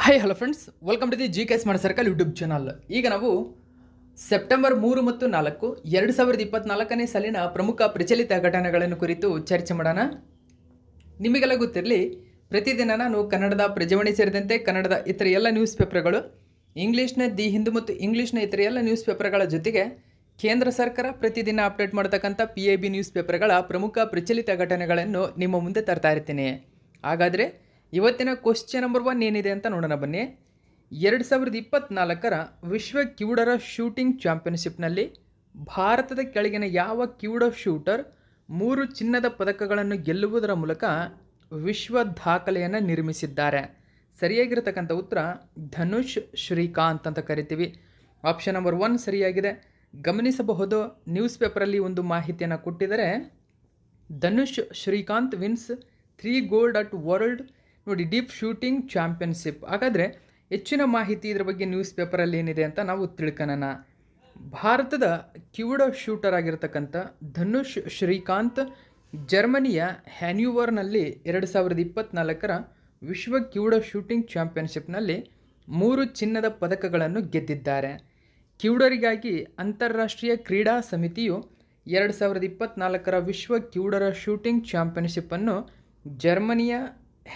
Hi hello friends, welcome to the G K smart circle YouTube channel. ಈಗ ನಾವು September 3 ಮತ್ತು 4 2024ನೇ ಸಾಲಿನ ಪ್ರಮುಖ ಪ್ರಚಲಿತ ಘಟನೆಗಳನ್ನು ಕುರಿತು ಚರ್ಚೆ ಮಾಡೋಣ. ನಿಮಗೆಲ್ಲ ಗೊತ್ತಿರಲಿ, ಪ್ರತಿದಿನ ನಾನು ಕನ್ನಡದ ಪ್ರಜಾವಾಣಿ ಸೇರಿದಂತೆ ಕನ್ನಡದ ಇತರ ಎಲ್ಲ ನ್ಯೂಸ್ ಪೇಪರ್ಗಳು, ಇಂಗ್ಲೀಷ್ನ ದಿ ಹಿಂದೂ ಮತ್ತು ಇಂಗ್ಲೀಷ್ನ ಇತರ ಎಲ್ಲ ನ್ಯೂಸ್ ಪೇಪರ್ಗಳ ಜೊತೆಗೆ ಕೇಂದ್ರ ಸರ್ಕಾರ ಪ್ರತಿದಿನ ಅಪ್ಡೇಟ್ ಮಾಡತಕ್ಕಂಥ PIB ನ್ಯೂಸ್ ಪೇಪರ್ಗಳ ಪ್ರಮುಖ ಪ್ರಚಲಿತ ಘಟನೆಗಳನ್ನು ನಿಮ್ಮ ಮುಂದೆ ತರ್ತಾ ಇರ್ತೀನಿ. ಹಾಗಾದರೆ ಇವತ್ತಿನ ಕ್ವಶ್ಚನ್ ನಂಬರ್ 1 ಏನಿದೆ ಅಂತ ನೋಡೋಣ ಬನ್ನಿ. 2024ರ ವಿಶ್ವ ಕ್ಯೂಡರ ಶೂಟಿಂಗ್ ಚಾಂಪಿಯನ್ಶಿಪ್ನಲ್ಲಿ ಭಾರತದ ಕೆಳಗಿನ ಯಾವ ಕ್ಯೂಡೋ ಶೂಟರ್ 3 ಚಿನ್ನದ ಪದಕಗಳನ್ನು ಗೆಲ್ಲುವುದರ ಮೂಲಕ ವಿಶ್ವ ದಾಖಲೆಯನ್ನು ನಿರ್ಮಿಸಿದ್ದಾರೆ? ಸರಿಯಾಗಿರತಕ್ಕಂಥ ಉತ್ತರ ಧನುಷ್ ಶ್ರೀಕಾಂತ್ ಅಂತ ಕರಿತೀವಿ. ಆಪ್ಷನ್ ನಂಬರ್ 1 ಸರಿಯಾಗಿದೆ. ಗಮನಿಸಬಹುದು, ನ್ಯೂಸ್ ಪೇಪರಲ್ಲಿ ಒಂದು ಮಾಹಿತಿಯನ್ನು ಕೊಟ್ಟಿದ್ದಾರೆ. Dhanush Srikanth wins 3 gold at world ನೋಡಿ ಡೀಪ್ ಶೂಟಿಂಗ್ ಚಾಂಪಿಯನ್ಶಿಪ್. ಹಾಗಾದರೆ ಹೆಚ್ಚಿನ ಮಾಹಿತಿ ಇದರ ಬಗ್ಗೆ ನ್ಯೂಸ್ ಪೇಪರಲ್ಲಿ ಏನಿದೆ ಅಂತ ನಾವು ತಿಳ್ಕೊಳ್ಳೋಣ. ಭಾರತದ ಕ್ಯೂಡೋ ಶೂಟರ್ ಆಗಿರತಕ್ಕಂಥ ಧನುಷ್ ಶ್ರೀಕಾಂತ್ ಜರ್ಮನಿಯ ಹ್ಯಾನ್ಯೂವರ್ನಲ್ಲಿ 2024ರ ವಿಶ್ವ ಕ್ಯೂಡೋ ಶೂಟಿಂಗ್ ಚಾಂಪಿಯನ್ಶಿಪ್ನಲ್ಲಿ 3 ಚಿನ್ನದ ಪದಕಗಳನ್ನು ಗೆದ್ದಿದ್ದಾರೆ. ಕ್ಯೂಡರಿಗಾಗಿ ಅಂತಾರಾಷ್ಟ್ರೀಯ ಕ್ರೀಡಾ ಸಮಿತಿಯು 2024ರ ವಿಶ್ವ ಕ್ಯೂಡರ ಶೂಟಿಂಗ್ ಚಾಂಪಿಯನ್ಶಿಪ್ಪನ್ನು ಜರ್ಮನಿಯ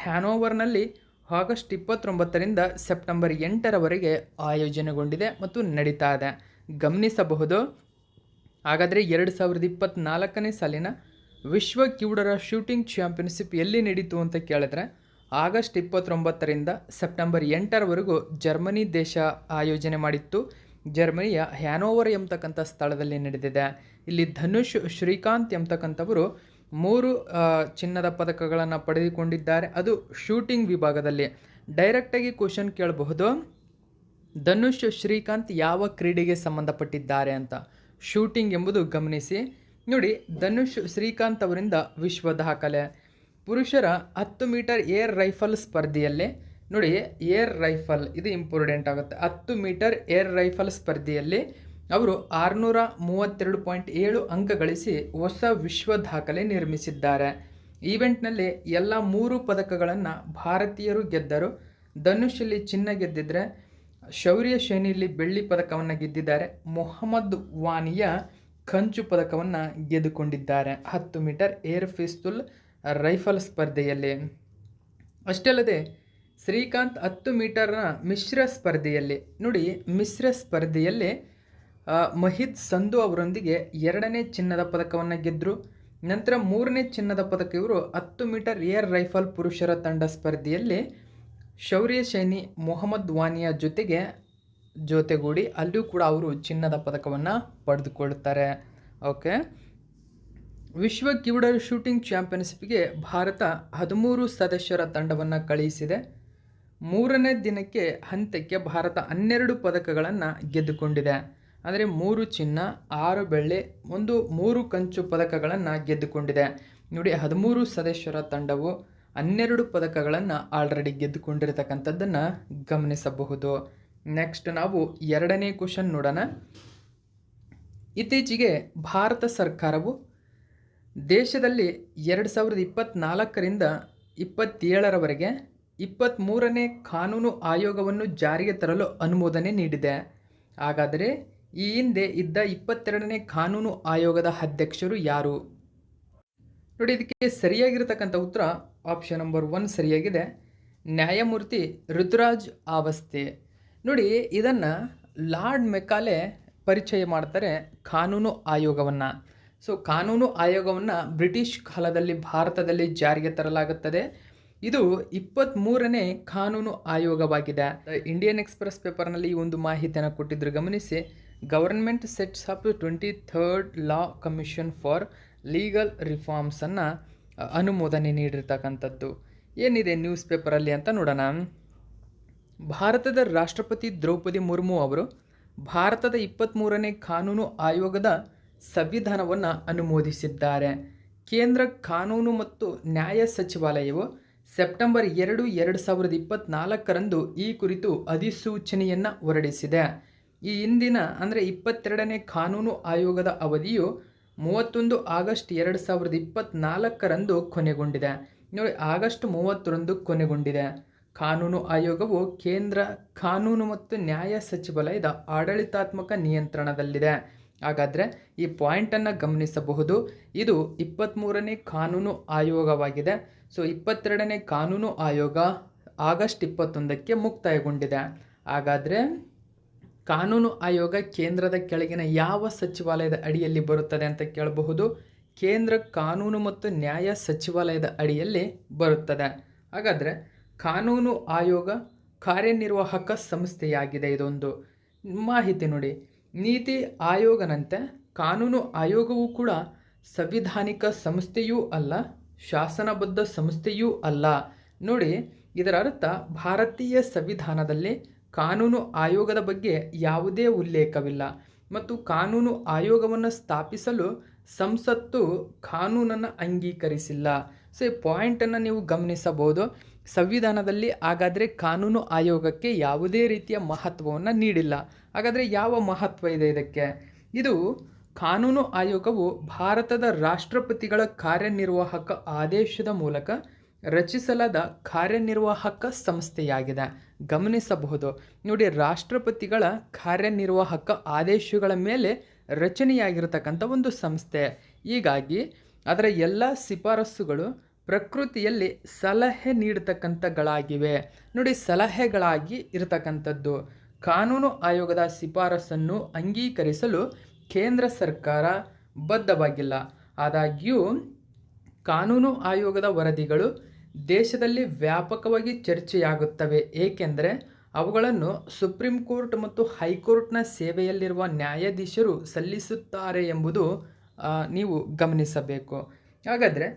ಹ್ಯಾನೋವರ್ನಲ್ಲಿ ಆಗಸ್ಟ್ 29ರಿಂದ ಸೆಪ್ಟೆಂಬರ್ 8ರವರೆಗೆ ಆಯೋಜನೆಗೊಂಡಿದೆ ಮತ್ತು ನಡೀತಾ ಇದೆ. ಗಮನಿಸಬಹುದು. ಹಾಗಾದರೆ 2024ನೇ ಸಾಲಿನ ವಿಶ್ವ ಕ್ಯೂಡರ ಶೂಟಿಂಗ್ ಚಾಂಪಿಯನ್ಶಿಪ್ ಎಲ್ಲಿ ನಡೀತು ಅಂತ ಕೇಳಿದ್ರೆ ಆಗಸ್ಟ್ 29ರಿಂದ ಸೆಪ್ಟೆಂಬರ್ 8ರವರೆಗೂ ಜರ್ಮನಿ ದೇಶ ಆಯೋಜನೆ ಮಾಡಿತ್ತು. ಜರ್ಮನಿಯ ಹ್ಯಾನೋವರ್ ಎಂಬತಕ್ಕಂಥ ಸ್ಥಳದಲ್ಲಿ ನಡೆದಿದೆ. ಇಲ್ಲಿ ಧನುಷ್ ಶ್ರೀಕಾಂತ್ ಎಂಬತಕ್ಕಂಥವರು 3 ಚಿನ್ನದ ಪದಕಗಳನ್ನು ಪಡೆದುಕೊಂಡಿದ್ದಾರೆ. ಅದು ಶೂಟಿಂಗ್ ವಿಭಾಗದಲ್ಲಿ. ಡೈರೆಕ್ಟಾಗಿ ಕ್ವಶನ್ ಕೇಳಬಹುದು, ಧನುಷ್ ಶ್ರೀಕಾಂತ್ ಯಾವ ಕ್ರೀಡೆಗೆ ಸಂಬಂಧಪಟ್ಟಿದ್ದಾರೆ ಅಂತ. ಶೂಟಿಂಗ್ ಎಂಬುದು ಗಮನಿಸಿ. ನೋಡಿ, ಧನುಷ್ ಶ್ರೀಕಾಂತ್ ಅವರಿಂದ ವಿಶ್ವ ದಾಖಲೆ ಪುರುಷರ 10 ಮೀಟರ್ ಏರ್ ರೈಫಲ್ ಸ್ಪರ್ಧೆಯಲ್ಲಿ ನೋಡಿ, ಏರ್ ರೈಫಲ್ ಇದು ಇಂಪಾರ್ಟೆಂಟ್ ಆಗುತ್ತೆ. 10 ಮೀಟರ್ ಏರ್ ರೈಫಲ್ ಸ್ಪರ್ಧೆಯಲ್ಲಿ ಅವರು 632.7 ಅಂಕ ಗಳಿಸಿ ಹೊಸ ವಿಶ್ವ ದಾಖಲೆ ನಿರ್ಮಿಸಿದ್ದಾರೆ. ಈವೆಂಟ್ನಲ್ಲಿ ಎಲ್ಲ 3 ಪದಕಗಳನ್ನು ಭಾರತೀಯರು ಗೆದ್ದರು. ಧನುಷಲ್ಲಿ ಚಿನ್ನ ಗೆದ್ದಿದ್ರೆ, ಶೌರ್ಯ ಶ್ರೇಣಿಯಲ್ಲಿ ಬೆಳ್ಳಿ ಪದಕವನ್ನು ಗೆದ್ದಿದ್ದಾರೆ. ಮೊಹಮ್ಮದ್ ವಾನಿಯ ಕಂಚು ಪದಕವನ್ನು ಗೆದ್ದುಕೊಂಡಿದ್ದಾರೆ 10 ಮೀಟರ್ ಏರ್ ಪಿಸ್ತೂಲ್ ರೈಫಲ್ ಸ್ಪರ್ಧೆಯಲ್ಲಿ. ಅಷ್ಟೇ ಅಲ್ಲದೆ ಶ್ರೀಕಾಂತ್ 10 ಮೀಟರ್ನ ಮಿಶ್ರ ಸ್ಪರ್ಧೆಯಲ್ಲಿ ನೋಡಿ, ಮಿಶ್ರ ಸ್ಪರ್ಧೆಯಲ್ಲಿ ಮಹಿತ್ ಸಂಧು ಅವರೊಂದಿಗೆ 2ನೇ ಚಿನ್ನದ ಪದಕವನ್ನು ಗೆದ್ದರು. ನಂತರ 3ನೇ ಚಿನ್ನದ ಪದಕ ಇವರು 10 ಮೀಟರ್ ಏರ್ ರೈಫಲ್ ಪುರುಷರ ತಂಡ ಸ್ಪರ್ಧೆಯಲ್ಲಿ ಶೌರ್ಯ ಸೈನಿ ಮೊಹಮ್ಮದ್ ವಾನಿಯ ಜೊತೆಗೂಡಿ ಅಲ್ಲಿಯೂ ಕೂಡ ಅವರು ಚಿನ್ನದ ಪದಕವನ್ನು ಪಡೆದುಕೊಳ್ಳುತ್ತಾರೆ. ಓಕೆ, ವಿಶ್ವ ಕ್ಯೂಡರ್ ಶೂಟಿಂಗ್ ಚಾಂಪಿಯನ್ಶಿಪ್ಗೆ ಭಾರತ 13 ಸದಸ್ಯರ ತಂಡವನ್ನು ಕಳುಹಿಸಿದೆ. 3ನೇ ದಿನಕ್ಕೆ ಹಂತಕ್ಕೆ ಭಾರತ 12 ಪದಕಗಳನ್ನು ಗೆದ್ದುಕೊಂಡಿದೆ. ಅಂದರೆ 3 ಚಿನ್ನ, 6 ಬೆಳ್ಳಿ, 3 ಕಂಚು ಪದಕಗಳನ್ನು ಗೆದ್ದುಕೊಂಡಿದೆ. ನೋಡಿ, 13 ಸದಸ್ಯರ ತಂಡವು 12 ಪದಕಗಳನ್ನು ಆಲ್ರೆಡಿ ಗೆದ್ದುಕೊಂಡಿರತಕ್ಕಂಥದ್ದನ್ನು ಗಮನಿಸಬಹುದು. ನೆಕ್ಸ್ಟ್ ನಾವು 2ನೇ ಕ್ವಶನ್ ನೋಡೋಣ. ಇತ್ತೀಚೆಗೆ ಭಾರತ ಸರ್ಕಾರವು ದೇಶದಲ್ಲಿ 2024ರಿಂದ 27ರವರೆಗೆ 23ನೇ ಕಾನೂನು ಆಯೋಗವನ್ನು ಜಾರಿಗೆ ತರಲು ಅನುಮೋದನೆ ನೀಡಿದೆ. ಹಾಗಾದರೆ ಈ ಹಿಂದೆ ಇದ್ದ 22ನೇ ಕಾನೂನು ಆಯೋಗದ ಅಧ್ಯಕ್ಷರು ಯಾರು? ನೋಡಿ, ಇದಕ್ಕೆ ಸರಿಯಾಗಿರತಕ್ಕಂಥ ಉತ್ತರ ಆಪ್ಷನ್ ನಂಬರ್ 1 ಸರಿಯಾಗಿದೆ. ನ್ಯಾಯಮೂರ್ತಿ ಋತುರಾಜ್ ಅವಸ್ಥೆ. ನೋಡಿ, ಇದನ್ನು ಲಾರ್ಡ್ ಮೆಕಾಲೆ ಪರಿಚಯ ಮಾಡ್ತಾರೆ ಕಾನೂನು ಆಯೋಗವನ್ನು. ಸೊ ಕಾನೂನು ಆಯೋಗವನ್ನು ಬ್ರಿಟಿಷ್ ಕಾಲದಲ್ಲಿ ಭಾರತದಲ್ಲಿ ಜಾರಿಗೆ ತರಲಾಗುತ್ತದೆ. ಇದು 23ನೇ ಕಾನೂನು ಆಯೋಗವಾಗಿದೆ. ಇಂಡಿಯನ್ ಎಕ್ಸ್ಪ್ರೆಸ್ ಪೇಪರ್ನಲ್ಲಿ ಈ ಒಂದು ಮಾಹಿತಿಯನ್ನು ಕೊಟ್ಟಿದ್ದರು, ಗಮನಿಸಿ. Government sets up 23rd law commission for legal ರಿಫಾರ್ಮ್ಸನ್ನು ಅನುಮೋದನೆ ನೀಡಿರ್ತಕ್ಕಂಥದ್ದು ಏನಿದೆ ನ್ಯೂಸ್ ಪೇಪರಲ್ಲಿ ಅಂತ ನೋಡೋಣ. ಭಾರತದ ರಾಷ್ಟ್ರಪತಿ ದ್ರೌಪದಿ ಮುರ್ಮು ಅವರು ಭಾರತದ 23ನೇ ಕಾನೂನು ಆಯೋಗದ ಸಂವಿಧಾನವನ್ನು ಅನುಮೋದಿಸಿದ್ದಾರೆ. ಕೇಂದ್ರ ಕಾನೂನು ಮತ್ತು ನ್ಯಾಯ ಸಚಿವಾಲಯವು ಸೆಪ್ಟೆಂಬರ್ 2, 2024ರಂದು ಈ ಕುರಿತು ಅಧಿಸೂಚನೆಯನ್ನು ಹೊರಡಿಸಿದೆ. ಈ ಹಿಂದಿನ ಅಂದರೆ 22ನೇ ಕಾನೂನು ಆಯೋಗದ ಅವಧಿಯು 31 ಆಗಸ್ಟ್ 2024ರಂದು ಕೊನೆಗೊಂಡಿದೆ. ನೋಡಿ, ಆಗಸ್ಟ್ 30ರಂದು ಕೊನೆಗೊಂಡಿದೆ. ಕಾನೂನು ಆಯೋಗವು ಕೇಂದ್ರ ಕಾನೂನು ಮತ್ತು ನ್ಯಾಯ ಸಚಿವಾಲಯದ ಆಡಳಿತಾತ್ಮಕ ನಿಯಂತ್ರಣದಲ್ಲಿದೆ. ಹಾಗಾದರೆ ಈ ಪಾಯಿಂಟನ್ನು ಗಮನಿಸಬಹುದು. ಇದು 23ನೇ ಕಾನೂನು ಆಯೋಗವಾಗಿದೆ. ಸೊ 22ನೇ ಕಾನೂನು ಆಯೋಗ ಆಗಸ್ಟ್ 21ಕ್ಕೆ ಮುಕ್ತಾಯಗೊಂಡಿದೆ. ಹಾಗಾದರೆ ಕಾನೂನು ಆಯೋಗ ಕೇಂದ್ರದ ಕೆಳಗಿನ ಯಾವ ಸಚಿವಾಲಯದ ಅಡಿಯಲ್ಲಿ ಬರುತ್ತದೆ ಅಂತ ಕೇಳಬಹುದು. ಕೇಂದ್ರ ಕಾನೂನು ಮತ್ತು ನ್ಯಾಯ ಸಚಿವಾಲಯದ ಅಡಿಯಲ್ಲಿ ಬರುತ್ತದೆ. ಹಾಗಾದರೆ ಕಾನೂನು ಆಯೋಗ ಕಾರ್ಯನಿರ್ವಾಹಕ ಸಂಸ್ಥೆಯಾಗಿದೆ. ಇದೊಂದು ಮಾಹಿತಿ ನೋಡಿ. ನೀತಿ ಆಯೋಗನಂತೆ ಕಾನೂನು ಆಯೋಗವೂ ಕೂಡ ಸಂವಿಧಾನಿಕ ಸಂಸ್ಥೆಯೂ ಅಲ್ಲ, ಶಾಸನಬದ್ಧ ಸಂಸ್ಥೆಯೂ ಅಲ್ಲ. ನೋಡಿ, ಇದರ ಅರ್ಥ ಭಾರತೀಯ ಸಂವಿಧಾನದಲ್ಲಿ ಕಾನೂನು ಆಯೋಗದ ಬಗ್ಗೆ ಯಾವುದೇ ಉಲ್ಲೇಖವಿಲ್ಲ ಮತ್ತು ಕಾನೂನು ಆಯೋಗವನ್ನು ಸ್ಥಾಪಿಸಲು ಸಂಸತ್ತು ಕಾನೂನನ್ನು ಅಂಗೀಕರಿಸಿಲ್ಲ. ಸೊ ಈ ಪಾಯಿಂಟನ್ನು ನೀವು ಗಮನಿಸಬಹುದು. ಸಂವಿಧಾನದಲ್ಲಿ ಹಾಗಾದರೆ ಕಾನೂನು ಆಯೋಗಕ್ಕೆ ಯಾವುದೇ ರೀತಿಯ ಮಹತ್ವವನ್ನು ನೀಡಿಲ್ಲ. ಹಾಗಾದರೆ ಯಾವ ಮಹತ್ವ ಇದೆ ಇದಕ್ಕೆ? ಇದು ಕಾನೂನು ಆಯೋಗವು ಭಾರತದ ರಾಷ್ಟ್ರಪತಿಗಳ ಕಾರ್ಯನಿರ್ವಾಹಕ ಆದೇಶದ ಮೂಲಕ ರಚಿಸಲಾದ ಕಾರ್ಯನಿರ್ವಾಹಕ ಸಂಸ್ಥೆಯಾಗಿದೆ. ಗಮನಿಸಬಹುದು ನೋಡಿ, ರಾಷ್ಟ್ರಪತಿಗಳ ಕಾರ್ಯನಿರ್ವಾಹಕ ಆದೇಶಗಳ ಮೇಲೆ ರಚನೆಯಾಗಿರತಕ್ಕಂಥ ಒಂದು ಸಂಸ್ಥೆ. ಹೀಗಾಗಿ ಅದರ ಎಲ್ಲ ಶಿಫಾರಸುಗಳು ಪ್ರಕೃತಿಯಲ್ಲಿ ಸಲಹೆ ನೀಡತಕ್ಕಂಥಗಳಾಗಿವೆ. ನೋಡಿ, ಸಲಹೆಗಳಾಗಿ ಇರತಕ್ಕಂಥದ್ದು. ಕಾನೂನು ಆಯೋಗದ ಶಿಫಾರಸನ್ನು ಅಂಗೀಕರಿಸಲು ಕೇಂದ್ರ ಸರ್ಕಾರ ಬದ್ಧವಾಗಿಲ್ಲ. ಆದಾಗ್ಯೂ ಕಾನೂನು ಆಯೋಗದ ವರದಿಗಳು ದೇಶದಲ್ಲಿ ವ್ಯಾಪಕವಾಗಿ ಚರ್ಚೆಯಾಗುತ್ತವೆ, ಏಕೆಂದರೆ ಅವುಗಳನ್ನು ಸುಪ್ರೀಂ ಕೋರ್ಟ್ ಮತ್ತು ಹೈಕೋರ್ಟ್ನ ಸೇವೆಯಲ್ಲಿರುವ ನ್ಯಾಯಾಧೀಶರು ಸಲ್ಲಿಸುತ್ತಾರೆ ಎಂಬುದು ನೀವು ಗಮನಿಸಬೇಕು. ಹಾಗಾದರೆ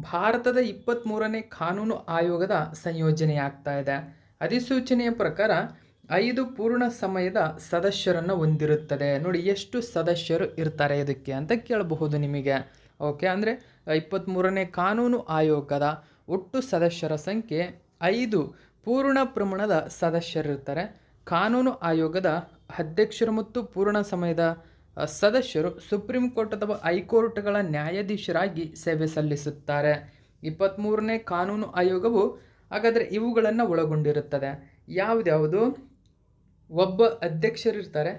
ಭಾರತದ 23ನೇ ಕಾನೂನು ಆಯೋಗದ ಸಂಯೋಜನೆಯಾಗ್ತಾ ಇದೆ. ಅಧಿಸೂಚನೆಯ ಪ್ರಕಾರ 5 ಪೂರ್ಣ ಸಮಯದ ಸದಸ್ಯರನ್ನು ಹೊಂದಿರುತ್ತದೆ. ನೋಡಿ, ಎಷ್ಟು ಸದಸ್ಯರು ಇರ್ತಾರೆ ಇದಕ್ಕೆ ಅಂತ ಕೇಳಬಹುದು ನಿಮಗೆ. ಓಕೆ, ಅಂದರೆ 23ನೇ ಕಾನೂನು ಆಯೋಗದ ಒಟ್ಟು ಸದಸ್ಯರ ಸಂಖ್ಯೆ 5 ಪೂರ್ಣ ಪ್ರಮಾಣದ ಸದಸ್ಯರಿರ್ತಾರೆ. ಕಾನೂನು ಆಯೋಗದ ಅಧ್ಯಕ್ಷರು ಮತ್ತು ಪೂರ್ಣ ಸಮಯದ ಸದಸ್ಯರು ಸುಪ್ರೀಂ ಕೋರ್ಟ್ ಅಥವಾ ಹೈಕೋರ್ಟ್ಗಳ ನ್ಯಾಯಾಧೀಶರಾಗಿ ಸೇವೆ ಸಲ್ಲಿಸುತ್ತಾರೆ. 23ನೇ ಕಾನೂನು ಆಯೋಗವು ಹಾಗಾದರೆ ಇವುಗಳನ್ನು ಒಳಗೊಂಡಿರುತ್ತದೆ. ಯಾವುದ್ಯಾವುದು? ಒಬ್ಬ ಅಧ್ಯಕ್ಷರಿರ್ತಾರೆ,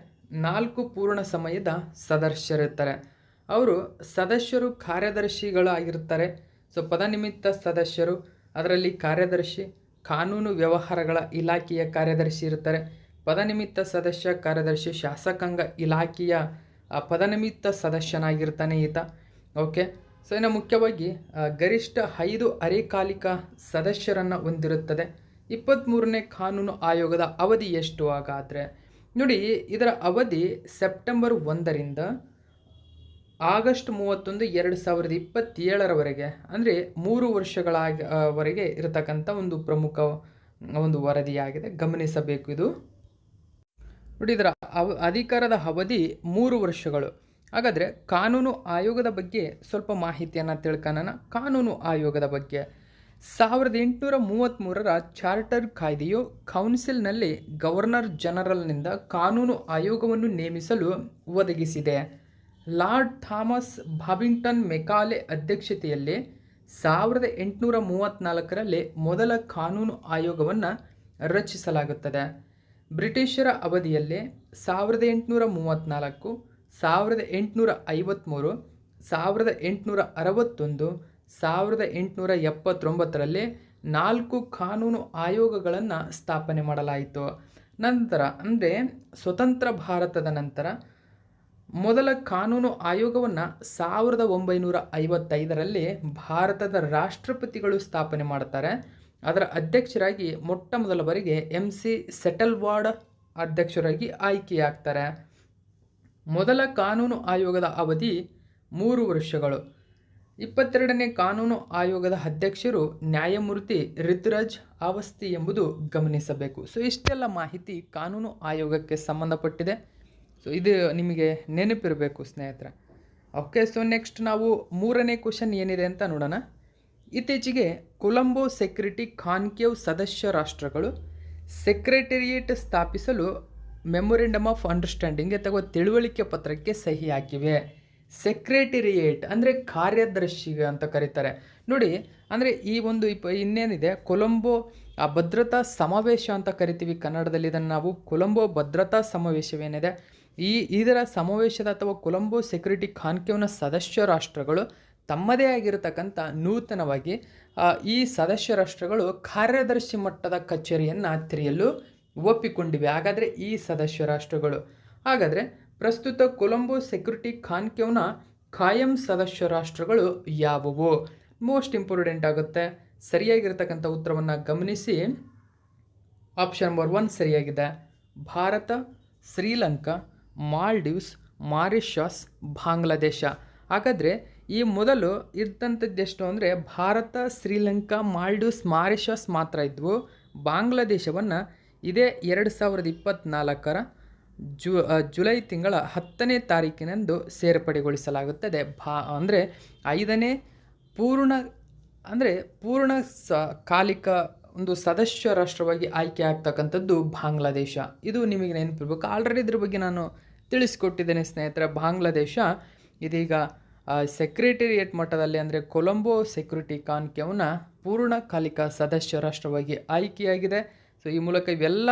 4 ಪೂರ್ಣ ಸಮಯದ ಸದಸ್ಯರಿರ್ತಾರೆ. ಅವರು ಸದಸ್ಯರು ಕಾರ್ಯದರ್ಶಿಗಳಾಗಿರ್ತಾರೆ. ಸೊ ಪದನಿಮಿತ್ತ ಸದಸ್ಯರು, ಅದರಲ್ಲಿ ಕಾರ್ಯದರ್ಶಿ, ಕಾನೂನು ವ್ಯವಹಾರಗಳ ಇಲಾಖೆಯ ಕಾರ್ಯದರ್ಶಿ ಇರ್ತಾರೆ. ಪದನಿಮಿತ್ತ ಸದಸ್ಯ ಕಾರ್ಯದರ್ಶಿ ಶಾಸಕಾಂಗ ಇಲಾಖೆಯ ಪದನಿಮಿತ್ತ ಸದಸ್ಯನಾಗಿರ್ತಾನೆ ಈತ. ಓಕೆ, ಸೊ ಇನ್ನು ಮುಖ್ಯವಾಗಿ ಗರಿಷ್ಠ 5 ಅರೆಕಾಲಿಕ ಸದಸ್ಯರನ್ನು ಹೊಂದಿರುತ್ತದೆ. 23ನೇ ಕಾನೂನು ಆಯೋಗದ ಅವಧಿ ಎಷ್ಟು ಹಾಗಾದರೆ? ನೋಡಿ, ಇದರ ಅವಧಿ ಸೆಪ್ಟೆಂಬರ್ 1ರಿಂದ ಆಗಸ್ಟ್ 31, 2027ರವರೆಗೆ, ಅಂದರೆ 3 ವರ್ಷಗಳವರೆಗೆ ಇರತಕ್ಕಂಥ ಒಂದು ಪ್ರಮುಖ ಒಂದು ವರದಿಯಾಗಿದೆ. ಗಮನಿಸಬೇಕು ಇದು. ನೋಡಿ, ಇದರ ಅಧಿಕಾರದ ಅವಧಿ 3 ವರ್ಷಗಳು. ಹಾಗಾದರೆ ಕಾನೂನು ಆಯೋಗದ ಬಗ್ಗೆ ಸ್ವಲ್ಪ ಮಾಹಿತಿಯನ್ನು ತಿಳ್ಕೊಳ್ಳೋಣ. ಕಾನೂನು ಆಯೋಗದ ಬಗ್ಗೆ 1833ರ ಚಾರ್ಟರ್ ಕಾಯ್ದೆಯು ಕೌನ್ಸಿಲ್ನಲ್ಲಿ ಗವರ್ನರ್ ಜನರಲ್ನಿಂದ ಕಾನೂನು ಆಯೋಗವನ್ನು ನೇಮಿಸಲು ಒದಗಿಸಿದೆ. ಲಾರ್ಡ್ ಥಾಮಸ್ ಬಾಬಿಂಗ್ಟನ್ ಮೆಕಾಲೆ ಅಧ್ಯಕ್ಷತೆಯಲ್ಲಿ 1834ರಲ್ಲಿ ಮೊದಲ ಕಾನೂನು ಆಯೋಗವನ್ನು ರಚಿಸಲಾಗುತ್ತದೆ. ಬ್ರಿಟಿಷರ ಅವಧಿಯಲ್ಲಿ 1834, 1853, 1861, 1879ರಲ್ಲಿ 4 ಕಾನೂನು ಆಯೋಗಗಳನ್ನು ಸ್ಥಾಪನೆ ಮಾಡಲಾಯಿತು. ನಂತರ ಅಂದರೆ ಸ್ವತಂತ್ರ ಭಾರತದ ನಂತರ ಮೊದಲ ಕಾನೂನು ಆಯೋಗವನ್ನು 1955ರಲ್ಲಿ ಭಾರತದ ರಾಷ್ಟ್ರಪತಿಗಳು ಸ್ಥಾಪನೆ ಮಾಡ್ತಾರೆ. ಅದರ ಅಧ್ಯಕ್ಷರಾಗಿ ಮೊಟ್ಟ ಮೊದಲ ಬಾರಿಗೆ MC ಸೆಟಲ್ವಾಡ್ ಅಧ್ಯಕ್ಷರಾಗಿ ಆಯ್ಕೆಯಾಗ್ತಾರೆ. ಮೊದಲ ಕಾನೂನು ಆಯೋಗದ ಅವಧಿ 3 ವರ್ಷಗಳು. 22ನೇ ಕಾನೂನು ಆಯೋಗದ ಅಧ್ಯಕ್ಷರು ನ್ಯಾಯಮೂರ್ತಿ ರಿತುರಾಜ್ ಅವಸ್ಥಿ ಎಂಬುದು ಗಮನಿಸಬೇಕು. ಸೊ ಇಷ್ಟೆಲ್ಲ ಮಾಹಿತಿ ಕಾನೂನು ಆಯೋಗಕ್ಕೆ ಸಂಬಂಧಪಟ್ಟಿದೆ. ಸೊ ಇದು ನಿಮಗೆ ನೆನಪಿರಬೇಕು ಸ್ನೇಹಿತರೆ. ಓಕೆ, ಸೊ ನೆಕ್ಸ್ಟ್ ನಾವು 3ನೇ ಕ್ವಶನ್ ಏನಿದೆ ಅಂತ ನೋಡೋಣ. ಇತ್ತೀಚೆಗೆ ಕೊಲಂಬೋ ಸೆಕ್ಯೂರಿಟಿ ಕಾನ್ಕ್ಲೇವ್ ಸದಸ್ಯ ರಾಷ್ಟ್ರಗಳು ಸೆಕ್ರೆಟರಿಯೇಟ್ ಸ್ಥಾಪಿಸಲು ಮೆಮೊರೆಂಡಮ್ ಆಫ್ ಅಂಡರ್ಸ್ಟ್ಯಾಂಡಿಂಗ್ ಅಥವಾ ತಿಳುವಳಿಕೆ ಪತ್ರಕ್ಕೆ ಸಹಿ ಹಾಕಿವೆ. ಸೆಕ್ರೆಟರಿಯೇಟ್ ಅಂದರೆ ಕಾರ್ಯದರ್ಶಿ ಅಂತ ಕರೀತಾರೆ. ನೋಡಿ, ಅಂದರೆ ಈ ಒಂದು ಇನ್ನೇನಿದೆ ಕೊಲಂಬೋ ಆ ಭದ್ರತಾ ಸಮಾವೇಶ ಅಂತ ಕರಿತೀವಿ ಕನ್ನಡದಲ್ಲಿ. ಇದನ್ನು ನಾವು ಕೊಲಂಬೋ ಭದ್ರತಾ ಸಮಾವೇಶವೇನಿದೆ, ಇದರ ಸಮಾವೇಶದ ಅಥವಾ ಕೊಲಂಬೋ ಸೆಕ್ಯೂರಿಟಿ ಕಾನ್ಕ್ಲೇವ್ನ ಸದಸ್ಯ ರಾಷ್ಟ್ರಗಳು ತಮ್ಮದೇ ಆಗಿರತಕ್ಕಂಥ ನೂತನವಾಗಿ ಈ ಸದಸ್ಯ ರಾಷ್ಟ್ರಗಳು ಕಾರ್ಯದರ್ಶಿ ಮಟ್ಟದ ಕಚೇರಿಯನ್ನು ತೆರೆಯಲು ಒಪ್ಪಿಕೊಂಡಿವೆ. ಹಾಗಾದರೆ ಈ ಸದಸ್ಯ ರಾಷ್ಟ್ರಗಳು, ಹಾಗಾದರೆ ಪ್ರಸ್ತುತ ಕೊಲಂಬೋ ಸೆಕ್ಯೂರಿಟಿ ಕಾನ್ಕ್ಲೇವ್ನ ಕಾಯಂ ಸದಸ್ಯ ರಾಷ್ಟ್ರಗಳು ಯಾವುವು? ಮೋಸ್ಟ್ ಇಂಪಾರ್ಟೆಂಟ್ ಆಗುತ್ತೆ. ಸರಿಯಾಗಿರ್ತಕ್ಕಂಥ ಉತ್ತರವನ್ನು ಗಮನಿಸಿ. ಆಪ್ಷನ್ ನಂಬರ್ 1 ಸರಿಯಾಗಿದೆ. ಭಾರತ, ಶ್ರೀಲಂಕಾ, ಮಾಲ್ಡೀವ್ಸ್, ಮಾರಿಷಸ್, ಬಾಂಗ್ಲಾದೇಶ. ಹಾಗಾದರೆ ಈ ಮೊದಲು ಇದ್ದಂಥದ್ದೆಷ್ಟು ಅಂದರೆ ಭಾರತ, ಶ್ರೀಲಂಕಾ, ಮಾಲ್ಡೀವ್ಸ್, ಮಾರಿಷಸ್ ಮಾತ್ರ ಇದ್ವು. ಬಾಂಗ್ಲಾದೇಶವನ್ನು ಇದೇ 2024 ಜುಲೈ ತಿಂಗಳ 10ನೇ ತಾರೀಕಿನಂದು ಸೇರ್ಪಡೆಗೊಳಿಸಲಾಗುತ್ತದೆ. ಅಂದರೆ 5ನೇ ಪೂರ್ಣ ಕಾಲಿಕ ಒಂದು ಸದಸ್ಯ ರಾಷ್ಟ್ರವಾಗಿ ಆಯ್ಕೆ ಆಗ್ತಕ್ಕಂಥದ್ದು ಬಾಂಗ್ಲಾದೇಶ. ಇದು ನಿಮಗೆ ನೆನಪಿರ್ಬೇಕು. ಆಲ್ರೆಡಿ ಇದ್ರ ಬಗ್ಗೆ ನಾನು ತಿಳಿಸ್ಕೊಟ್ಟಿದ್ದೇನೆ ಸ್ನೇಹಿತರೆ. ಬಾಂಗ್ಲಾದೇಶ ಇದೀಗ ಸೆಕ್ರೆಟರಿಯೇಟ್ ಮಟ್ಟದಲ್ಲಿ ಅಂದರೆ ಕೊಲಂಬೋ ಸೆಕ್ಯೂರಿಟಿ ಕಾನ್ಕ್ಲೇವ್ನ ಪೂರ್ಣಕಾಲಿಕ ಸದಸ್ಯ ರಾಷ್ಟ್ರವಾಗಿ ಆಯ್ಕೆಯಾಗಿದೆ. ಸೊ ಈ ಮೂಲಕ ಇವೆಲ್ಲ